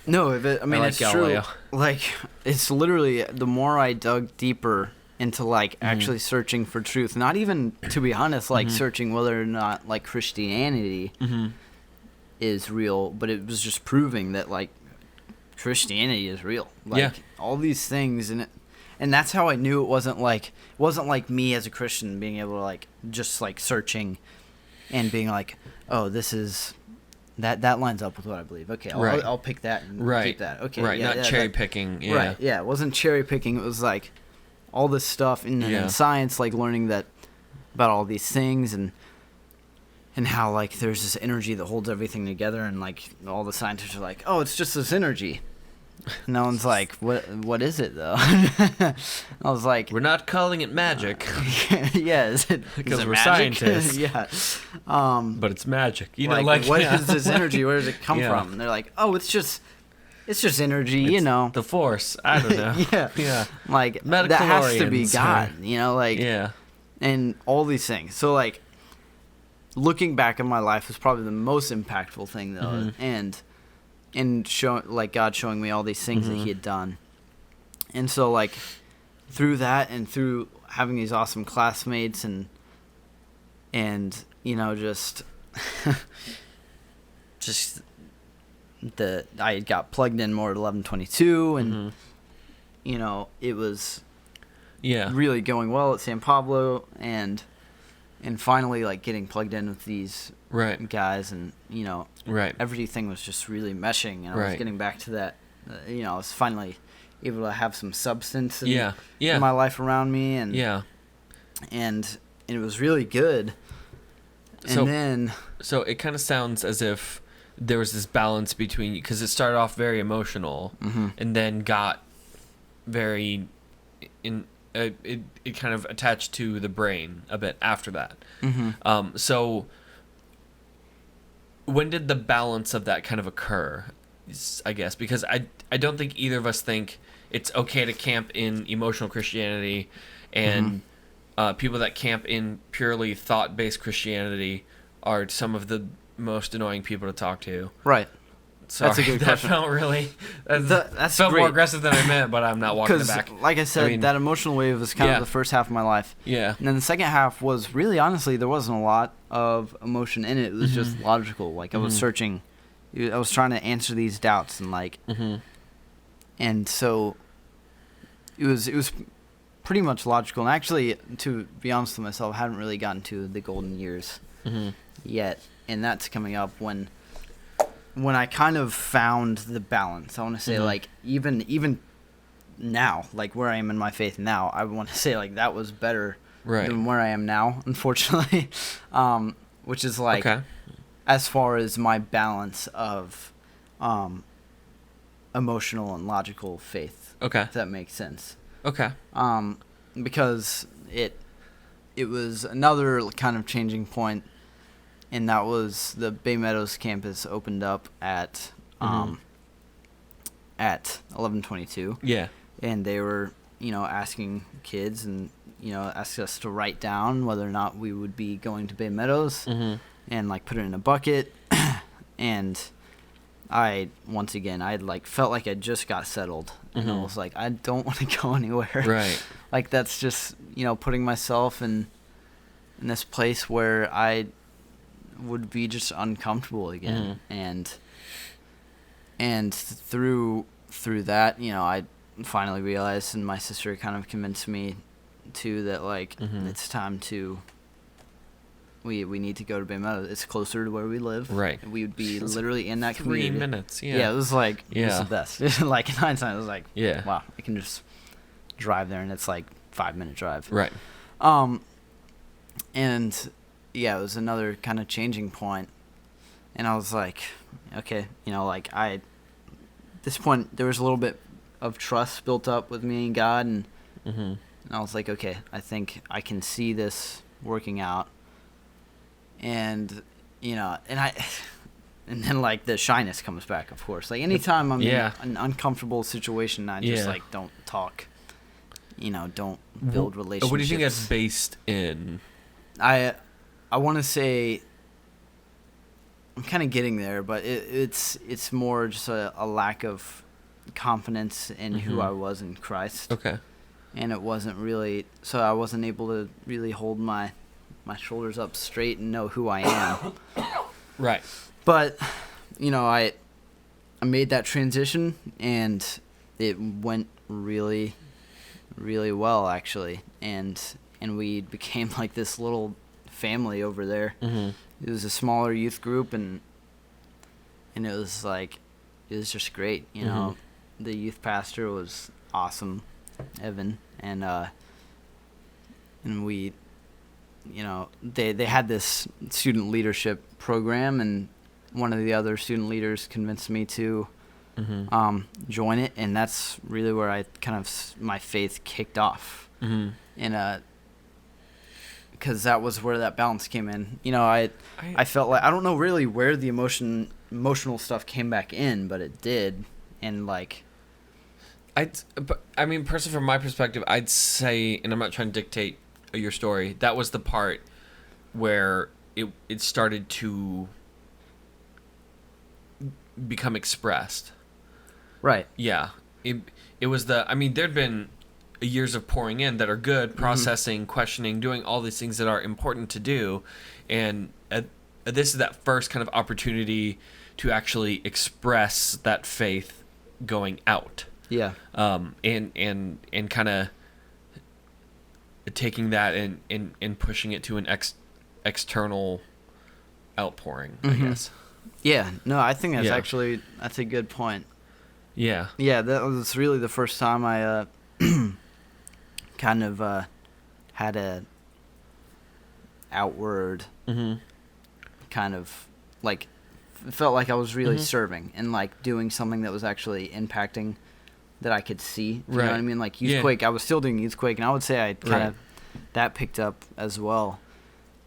No, but, I mean, it's Galileo. True. Like, it's literally, the more I dug deeper into, like, mm-hmm. actually searching for truth, not even, to be honest, like, mm-hmm. searching whether or not, like, Christianity mm-hmm. is real, but it was just proving that, like, Christianity is real. Like, all these things, and that's how I knew it wasn't like me as a Christian being able to, like, just, like, searching and being like, oh, this is that lines up with what I believe. Okay, I'll pick that and keep that. Okay, not cherry picking. Yeah. Right, yeah, it wasn't cherry picking. It was like all this stuff in science, like learning that about all these things and how, like, there's this energy that holds everything together, and, like, all the scientists are like, oh, it's just this energy. No one's like, what is it though? I was like, we're not calling it magic. Yeah, is it because we're magic? scientists. Yeah. But it's magic. You know, like what yeah. is this energy? Where does it come Yeah. from? And they're like, oh, it's just energy, It's you know. the force. I don't know. Yeah. Yeah. Like that has to be Metachlorians God, you know, like Yeah. and all these things. So like looking back at my life was probably the most impactful thing though, and show like God showing me all these things that He had done, and so like through that and through having these awesome classmates and you know just I got plugged in more at 1122 and you know it was really going well at San Pablo and finally like getting plugged in with these guys and you know everything was just really meshing and I was getting back to that you know I was finally able to have some substance in my life around me and it was really good and so it kind of sounds as if there was this balance between, because it started off very emotional and then got very it kind of attached to the brain a bit after that. So when did the balance of that kind of occur, I guess? Because I don't think either of us think it's okay to camp in emotional Christianity and people that camp in purely thought-based Christianity are some of the most annoying people to talk to. Right. Sorry, that's a good question. That felt really... That's felt great. more aggressive than I meant, but I'm not walking it back. Because, like I said, that emotional wave was kind of the first half of my life. Yeah. And then the second half was really, honestly, there wasn't a lot of emotion in it. It was just logical. Like, I was searching. I was trying to answer these doubts. And, like... And so, it was pretty much logical. And actually, to be honest with myself, I hadn't really gotten to the golden years yet. And that's coming up when I kind of found the balance. I want to say like even now, like where I am in my faith now, I want to say like that was better than where I am now, unfortunately. Which is like as far as my balance of emotional and logical faith. Okay. If that makes sense. Okay. Because it was another kind of changing point. And that was the Bay Meadows campus opened up at 1122. Yeah. And they were, you know, asking kids and, you know, asked us to write down whether or not we would be going to Bay Meadows and, like, put it in a bucket. And once again, I like felt like I just got settled. And I was like, I don't want to go anywhere. Right. Like, that's just, you know, putting myself in this place where I would be just uncomfortable again, and through that, you know, I finally realized, and my sister kind of convinced me too, that like it's time to we need to go to Bay Meadows. It's closer to where we live. Right. We would be literally in that 3 community. minutes. Yeah. Yeah, it was like it was the best. Like in hindsight, it was like wow, I can just drive there, and it's like 5-minute drive. Right. And yeah, it was another kind of changing point. And I was like, okay, you know, like at this point, there was a little bit of trust built up with me and God. And I was like, okay, I think I can see this working out. And, you know, and then like the shyness comes back, of course. Like anytime I'm in an uncomfortable situation, I just like don't talk, you know, don't build relationships. What do you think that's based in? I want to say I'm kind of getting there, but it's more just a lack of confidence in who I was in Christ. Okay. And it wasn't really, so I wasn't able to really hold my shoulders up straight and know who I am. Right. But, you know, I made that transition, and it went really, really well, actually. And we became like this little family over there. It was a smaller youth group, and it was like, it was just great, you know. The youth pastor was awesome, Evan, and we, you know, they had this student leadership program, and one of the other student leaders convinced me to join it, and that's really where I kind of my faith kicked off. And because that was where that balance came in. You know, I felt like I don't know really where the emotional stuff came back in, but it did, and like. I mean, personally, from my perspective, I'd say, and I'm not trying to dictate your story, that was the part where it started to become expressed. Right. Yeah. It was I mean, there'd been years of pouring in that are good, processing, questioning, doing all these things that are important to do, and this is that first kind of opportunity to actually express that faith going out. Yeah. And kind of taking that and pushing it to an external outpouring, I guess. Yeah. No, I think that's a good point. Yeah. Yeah, that was really the first time I kind of had a outward kind of like felt like I was really serving and like doing something that was actually impacting that I could see. You know what I mean? Like Youthquake, I was still doing Youthquake, and I would say I kind of that picked up as well.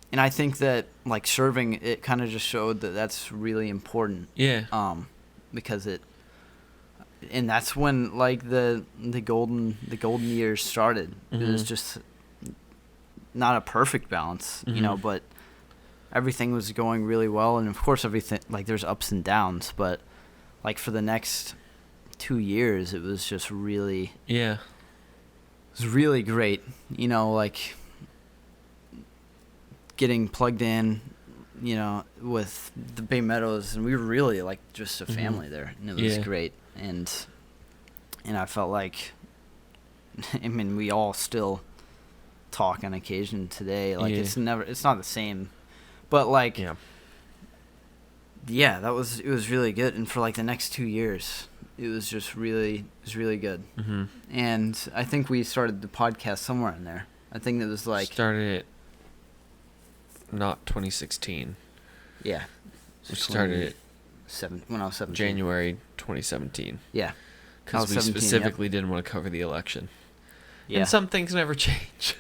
And I think that like serving, it kind of just showed that that's really important. Yeah. Because and that's when like the golden years started. It was just not a perfect balance, you know, but everything was going really well, and of course everything like there's ups and downs, but like for the next 2 years it was just really it was really great, you know, like getting plugged in, you know, with the Bay Meadows, and we were really like just a family there, and it was great, and I felt like I mean we all still talk on occasion today, like it's not the same, but like it was really good, and for like the next 2 years it was just really good. And I think we started the podcast somewhere in there. I think it was like started it not 2016. Yeah. We started it when I was 17. January 2017. Yeah. Because we specifically didn't want to cover the election. Yeah. And some things never change.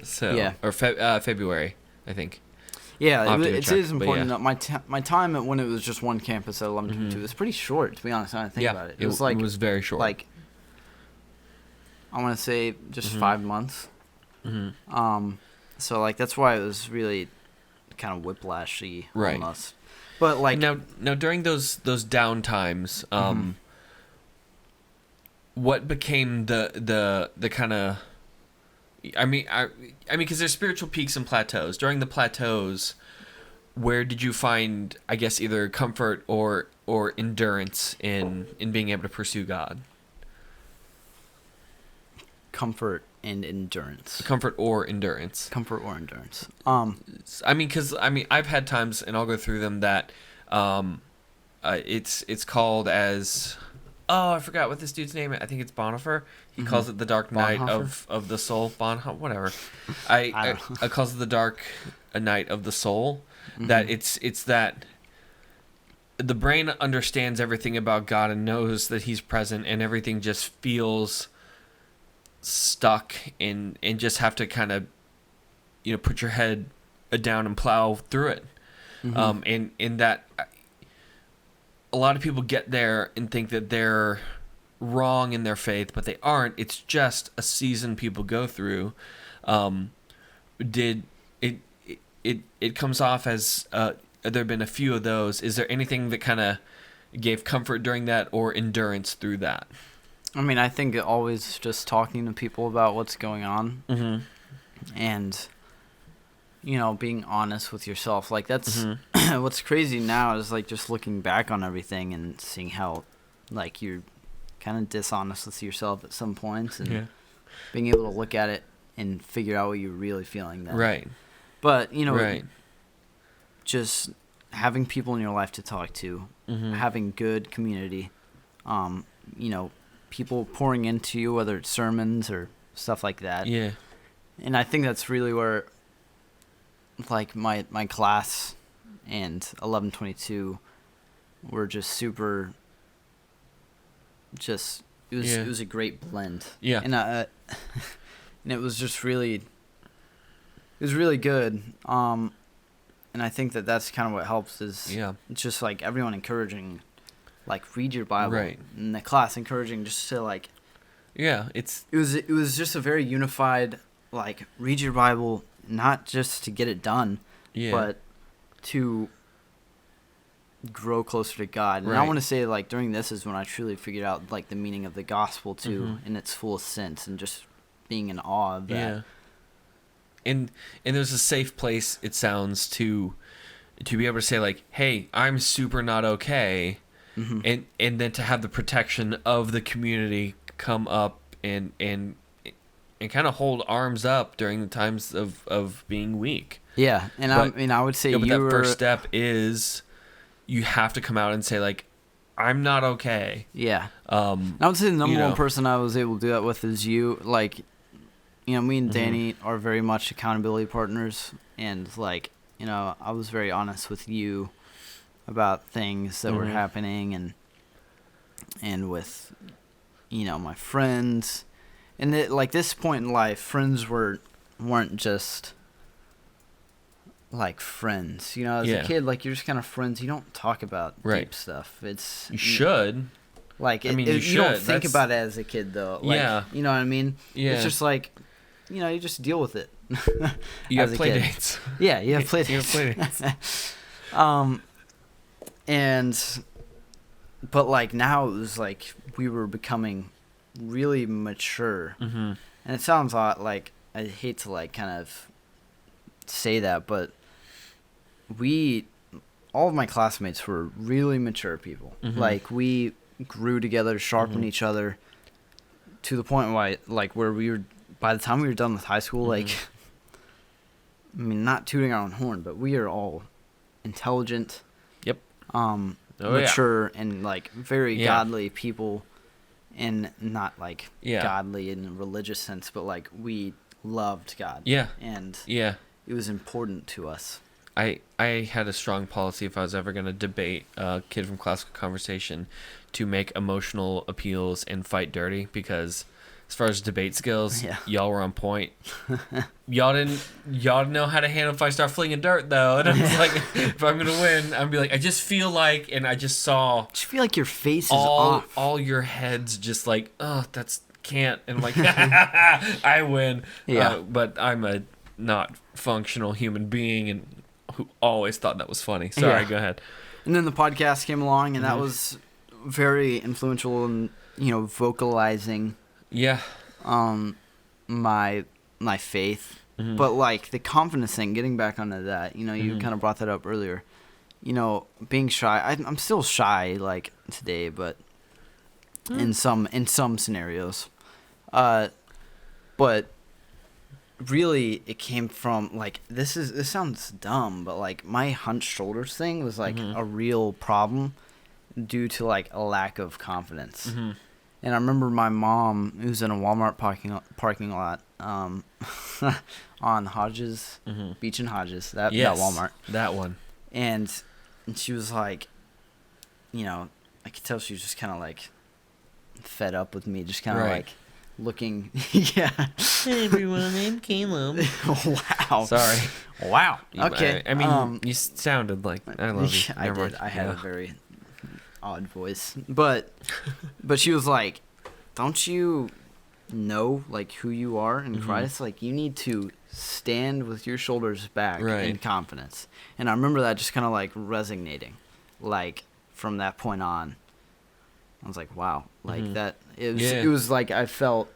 So or February, I think. Yeah, it is important. Yeah. My time at when it was just one campus at 1122 was pretty short, to be honest. I didn't think about it. It was like it was very short. Like I want to say just 5 months. So like that's why it was really kind of whiplashy almost. But like now during those down times, what became the kind of I mean, because there's spiritual peaks and plateaus. During the plateaus, where did you find, I guess, either comfort or endurance in being able to pursue God? Comfort and endurance. Comfort or endurance. Comfort or endurance. I mean, because I've had times, and I'll go through them, that it's called as. Oh, I forgot what this dude's name is. I think it's Bonhoeffer. He calls it the dark night of the soul. Whatever. I calls it the dark night of the soul. That it's that the brain understands everything about God and knows that He's present, and everything just feels stuck and just have to kind of, you know, put your head down and plow through it. And in that. A lot of people get there and think that they're wrong in their faith, but they aren't. It's just a season people go through. It comes off as there have been a few of those. Is there anything that kind of gave comfort during that or endurance through that? I mean, I think always just talking to people about what's going on, and you know, being honest with yourself. Like that's what's crazy now is like just looking back on everything and seeing how like you're kind of dishonest with yourself at some points, and being able to look at it and figure out what you're really feeling then. Right. But, you know, just having people in your life to talk to, having good community, you know, people pouring into you, whether it's sermons or stuff like that. Yeah. And I think that's really where like my class and 1122 were just super. Just it was a great blend. Yeah. And and it was just really. It was really good. And I think that's kind of what helps is it's just like everyone encouraging, like, read your Bible. Right. And the class encouraging just to like. Yeah, it was just a very unified, like, read your Bible, not just to get it done, but to grow closer to God. And I want to say, like, during this is when I truly figured out, like, the meaning of the gospel too, in its fullest sense, and just being in awe of that. Yeah. And there's a safe place, it sounds, to be able to say, like, hey, I'm super not okay, and then to have the protection of the community come up and kind of hold arms up during the times of being weak. Yeah, and I would say that first step is you have to come out and say, like, I'm not okay. Yeah. I would say the number one person I was able to do that with is you. Like, me and Danny are very much accountability partners, and, like, I was very honest with you about things that were happening, and with my friends, and like this point in life, friends weren't just like friends. As a kid, like, you're just kind of friends. You don't talk about deep stuff. You should. Like, you don't think about it as a kid, though. Like, you know what I mean? Yeah. It's just like, you just deal with it. You have play dates. Yeah, you have play dates. You have play dates. But, like, now it was like we were becoming really mature. And it sounds odd, like, I hate to, like, kind of say that, but all of my classmates were really mature people. Like, we grew together, sharpened each other to the point where we were, by the time we were done with high school, like, I mean, not tooting our own horn, but we are all intelligent. Yep. Mature and, like, very godly people, and not, like, godly in a religious sense, but, like, we loved God. Yeah. And it was important to us. I had a strong policy, if I was ever going to debate a kid from Classical Conversation, to make emotional appeals and fight dirty, because as far as debate skills, y'all were on point. Y'all didn't know how to handle if I start flinging dirt, though. And I was like, if I'm gonna win, I'd be like, I just feel like, and I just saw. I just feel like your face is off. All your heads just like, oh, that's can't, and I'm like, I win. Yeah. But I'm a not functional human being, and who always thought that was funny. Sorry, go ahead. And then the podcast came along, and that was very influential in vocalizing. Yeah. My faith. But, like, the confidence thing, getting back onto that, you kind of brought that up earlier. Being shy. I'm still shy, like, today, but in some scenarios. But really it came from, like, this sounds dumb, but, like, my hunched shoulders thing was, like, a real problem due to, like, a lack of confidence. And I remember my mom, who's in a Walmart parking lot, on Hodges, Beach and Hodges, that Walmart. That one. And she was like, I could tell she was just kind of, like, fed up with me, just kind of like looking. Hey everyone, I'm Caleb. Wow. Sorry. Wow. Okay. I mean, you sounded like, I love you. I did. I had a very odd voice, but she was like, don't you know, like, who you are in Christ? Like, you need to stand with your shoulders back in confidence. And I remember that just kind of, like, resonating, like, from that point on. I was like, wow, like, that it was like I felt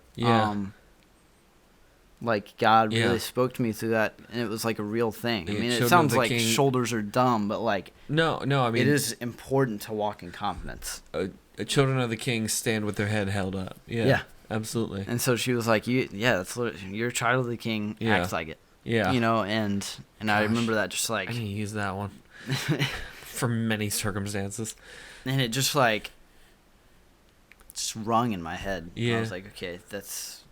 like God really spoke to me through that, and it was like a real thing. I mean, it sounds like shoulders are dumb, but, like, no, I mean, it is important to walk in confidence. Children of the King stand with their head held up. Yeah, absolutely. And so she was like, that's you're a child of the King. Act like it. Yeah, and I remember that just like I need to use that one for many circumstances, and it just like just rung in my head. Yeah, I was like, okay, that's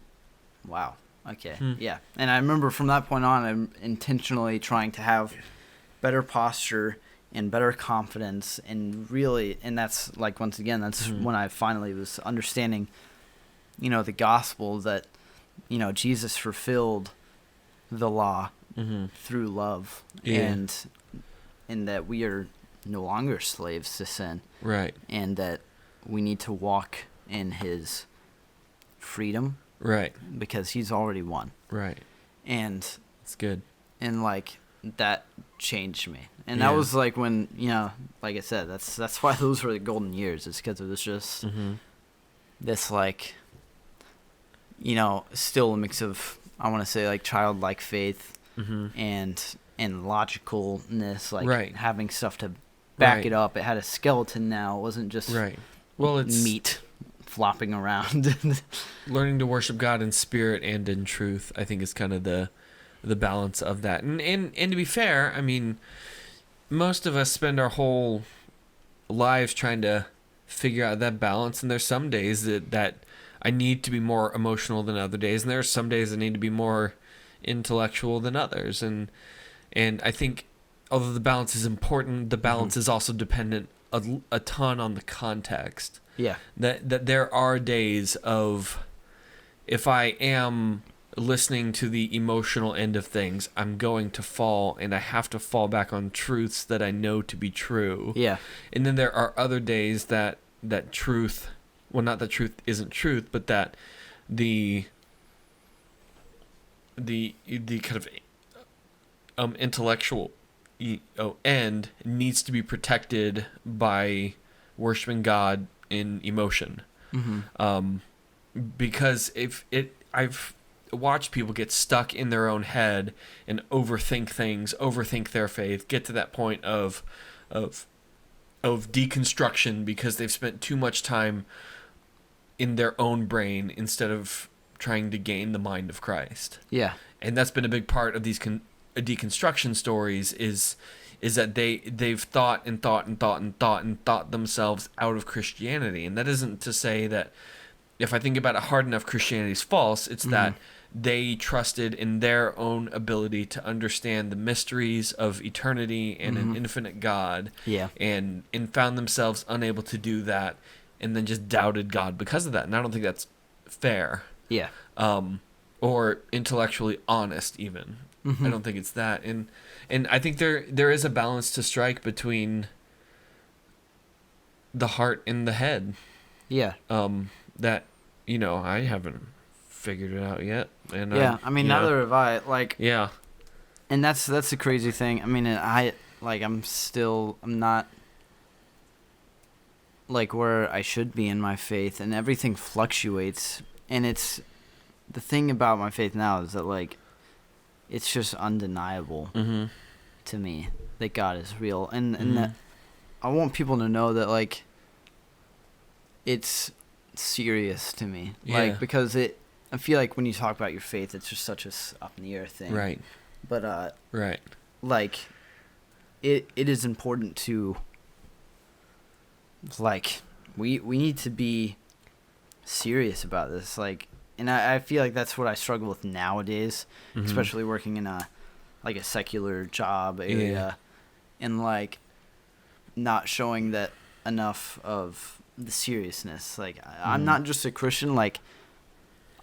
wow. Okay, yeah. And I remember from that point on, I'm intentionally trying to have better posture and better confidence, and really, and that's like, once again, that's when I finally was understanding, the gospel, that, Jesus fulfilled the law through love, and that we are no longer slaves to sin, right, and that we need to walk in his freedom, right, because he's already won, right, and it's good, and like that changed me, and that was like when, like I said, that's why those were the golden years. It's because it was just this, like, still a mix of, I want to say, like, childlike faith and logicalness, like having stuff to back it up. It had a skeleton now. It wasn't just it's meat flopping around. Learning to worship God in spirit and in truth, I think, is kind of the balance of that. And to be fair, I mean, most of us spend our whole lives trying to figure out that balance, and there's some days that I need to be more emotional than other days, and there are some days I need to be more intellectual than others, and I think, although the balance is important, the balance is also dependent a ton on the context. Yeah. That there are days of, if I am listening to the emotional end of things, I'm going to fall, and I have to fall back on truths that I know to be true. Yeah. And then there are other days that truth, well, not that truth isn't truth, but that the kind of intellectual end needs to be protected by worshiping God in emotion. Because I've watched people get stuck in their own head and overthink things, overthink their faith, get to that point of deconstruction because they've spent too much time in their own brain instead of trying to gain the mind of Christ. Yeah. And that's been a big part of these deconstruction stories is that they've thought themselves out of Christianity. And that isn't to say that, if I think about it hard enough, Christianity is false. It's that they trusted in their own ability to understand the mysteries of eternity and an infinite God. Yeah. And found themselves unable to do that, and then just doubted God because of that. And I don't think that's fair. Yeah. Or intellectually honest even. I don't think it's that. And I think there is a balance to strike between the heart and the head. Yeah. That, I haven't figured it out yet. And I mean, neither have I. Like, yeah. And that's the crazy thing. I mean, I'm not like where I should be in my faith, and everything fluctuates. And it's the thing about my faith now is that, like, it's just undeniable to me that God is real, and that I want people to know that, like, it's serious to me, like, because I feel like when you talk about your faith, it's just such a up in the air thing, right? But right, like, it is important to, like, we need to be serious about this, like. And I feel like that's what I struggle with nowadays, especially working in a secular job area, and, like, not showing that enough of the seriousness. Like, I'm not just a Christian. Like,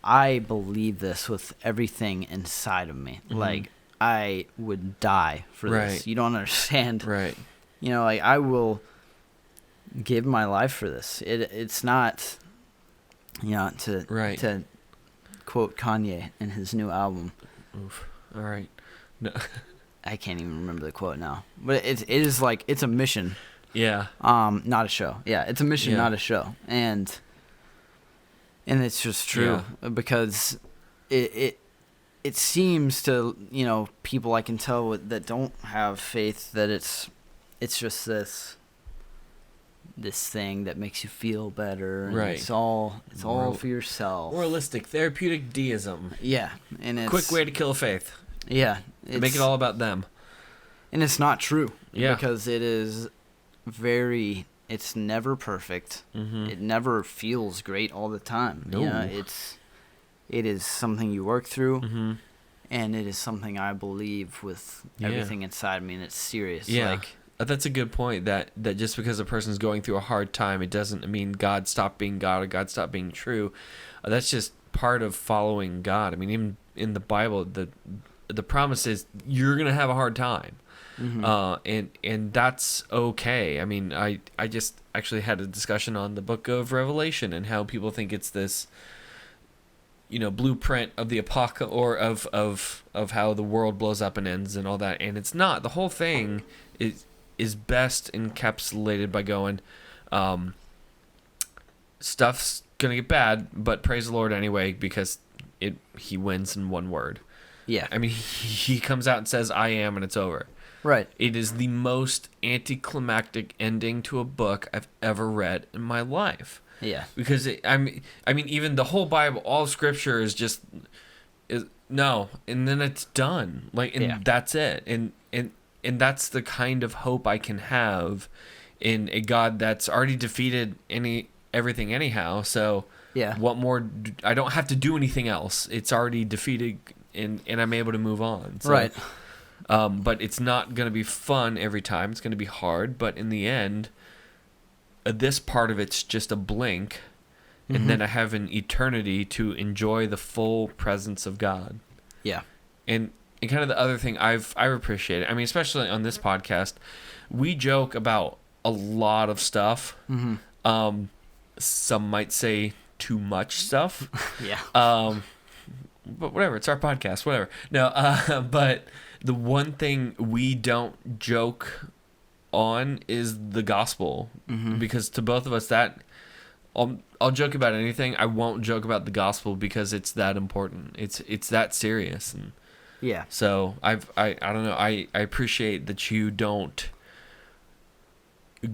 I believe this with everything inside of me. Like, I would die for this. You don't understand. Right. Like, I will give my life for this. It's not, to quote Kanye in his new album. Oof. All right. No. I can't even remember the quote now. But it is like, it's a mission. Yeah. Not a show. Yeah, it's a mission, not a show. And it's just true because it seems to, people I can tell that don't have faith that it's just this thing that makes you feel better, and it's all for yourself. Moralistic, therapeutic deism. Yeah, and it's quick way to kill a faith. Yeah, make it all about them. And it's not true. Yeah, because it is it's never perfect. It never feels great all the time. No, it is something you work through, and it is something I believe with everything inside me, and it's serious. Yeah. Like, That's a good point. That just because a person's going through a hard time, it doesn't mean God stopped being God or God stopped being true. That's just part of following God. I mean, even in the Bible, the promise is you're gonna have a hard time, and that's okay. I mean, I just actually had a discussion on the Book of Revelation and how people think it's this, blueprint of the apocalypse or of how the world blows up and ends and all that, and it's not. The whole thing is best encapsulated by going, stuff's gonna get bad, but praise the Lord anyway, because he wins in one word. Yeah. I mean, he comes out and says, I am, and it's over. Right. It is the most anticlimactic ending to a book I've ever read in my life. Yeah. Because, I mean, even the whole Bible, all Scripture is just, no, and then it's done. That's it. And that's the kind of hope I can have in a God that's already defeated everything anyhow. So what more? I don't have to do anything else. It's already defeated, and I'm able to move on. So, right. But it's not going to be fun every time. It's going to be hard. But in the end, this part of it's just a blink, and then I have an eternity to enjoy the full presence of God. Yeah. And kind of the other thing I've appreciated, I mean, especially on this podcast, we joke about a lot of stuff. Some might say too much stuff. Yeah. But whatever, it's our podcast, whatever. No, but the one thing we don't joke on is the gospel, because to both of us, that I'll joke about anything. I won't joke about the gospel because it's that important. It's that serious, and yeah. So I don't know. I appreciate that you don't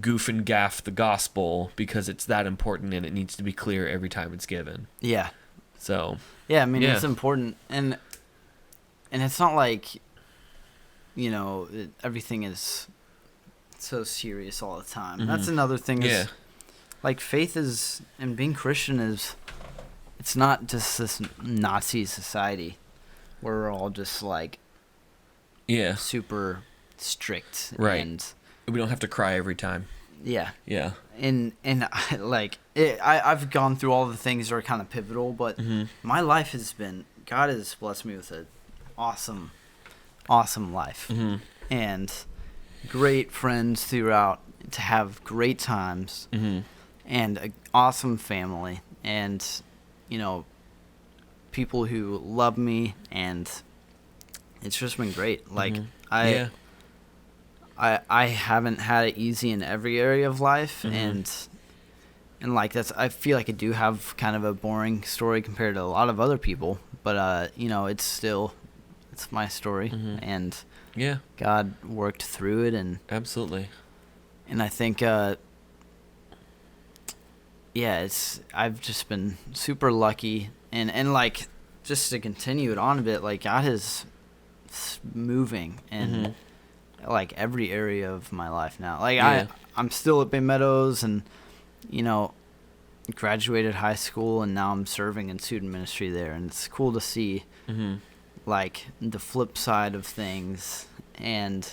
goof and gaff the gospel because it's that important and it needs to be clear every time it's given. Yeah. So. Yeah, I mean, it's important, and it's not like, everything is so serious all the time. That's another thing. Is, like, faith is, and being Christian is, it's not just this Nazi society where we're all just like, super strict, right? And we don't have to cry every time. Yeah. Yeah. And I've gone through all the things that are kind of pivotal, but my life has been, God has blessed me with an awesome life, and great friends throughout, to have great times, and an awesome family, and, people who love me, and it's just been great. Like, I haven't had it easy in every area of life, and like I feel like I do have kind of a boring story compared to a lot of other people, but it's my story, and God worked through it, and absolutely, and I think I've just been super lucky, and like, just to continue it on a bit, like, God is moving in like every area of my life now. Like, I'm still at Bay Meadows, and graduated high school, and now I'm serving in student ministry there, and it's cool to see like the flip side of things, and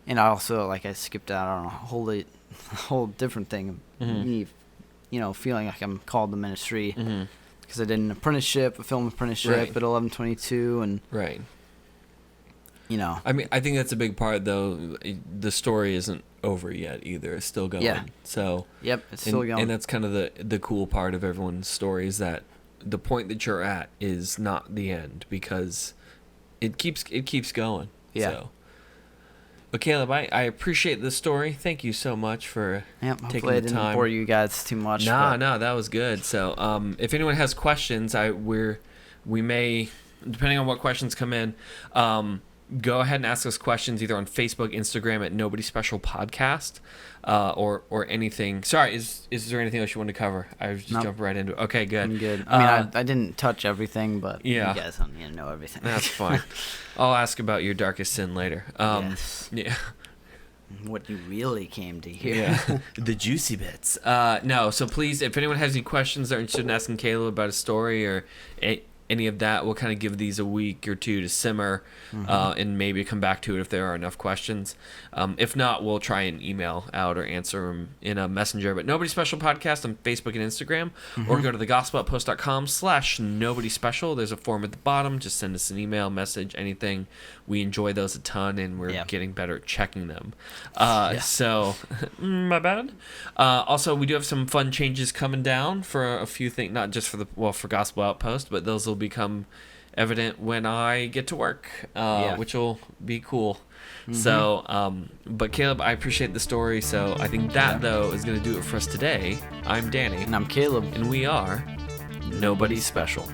I also, like, I skipped out on a whole different thing, me feeling like I'm called to ministry, because I did an apprenticeship, a film apprenticeship at 1122, and right. I mean, I think that's a big part, though. The story isn't over yet either. It's still going. Yeah. So. Yep, it's still going. And that's kind of the cool part of everyone's story, is that the point that you're at is not the end, because it keeps going. Yeah. So. But Caleb, I appreciate the story. Thank you so much for taking the time. Hopefully I didn't bore you guys too much. No, that was good. So, if anyone has questions, we may, depending on what questions come in, go ahead and ask us questions either on Facebook, Instagram at Nobody Special Podcast, or anything. Sorry, is there anything else you wanted to cover? I was just jumping right into it. Okay, good. I'm good. I mean, I didn't touch everything, but you guys don't need to know everything. That's fine. I'll ask about your darkest sin later. Yes. Yeah. What you really came to hear. Yeah. The juicy bits. No, so please, if anyone has any questions they're interested in asking Caleb about a story or any of that. We'll kind of give these a week or two to simmer, and maybe come back to it if there are enough questions. If not, we'll try and email out or answer them in a messenger. But Nobody Special Podcast on Facebook and Instagram, or go to thegospeloutpost.com/Nobody Special. There's a form at the bottom. Just send us an email, message, anything. We enjoy those a ton, and we're getting better at checking them. So, my bad. Also, we do have some fun changes coming down for a few things, not just for Gospel Outpost, but those will become evident when I get to work, which will be cool. So, but Caleb, I appreciate the story. So I think that, though, is going to do it for us today. I'm Danny. And I'm Caleb. And we are Nobody Special.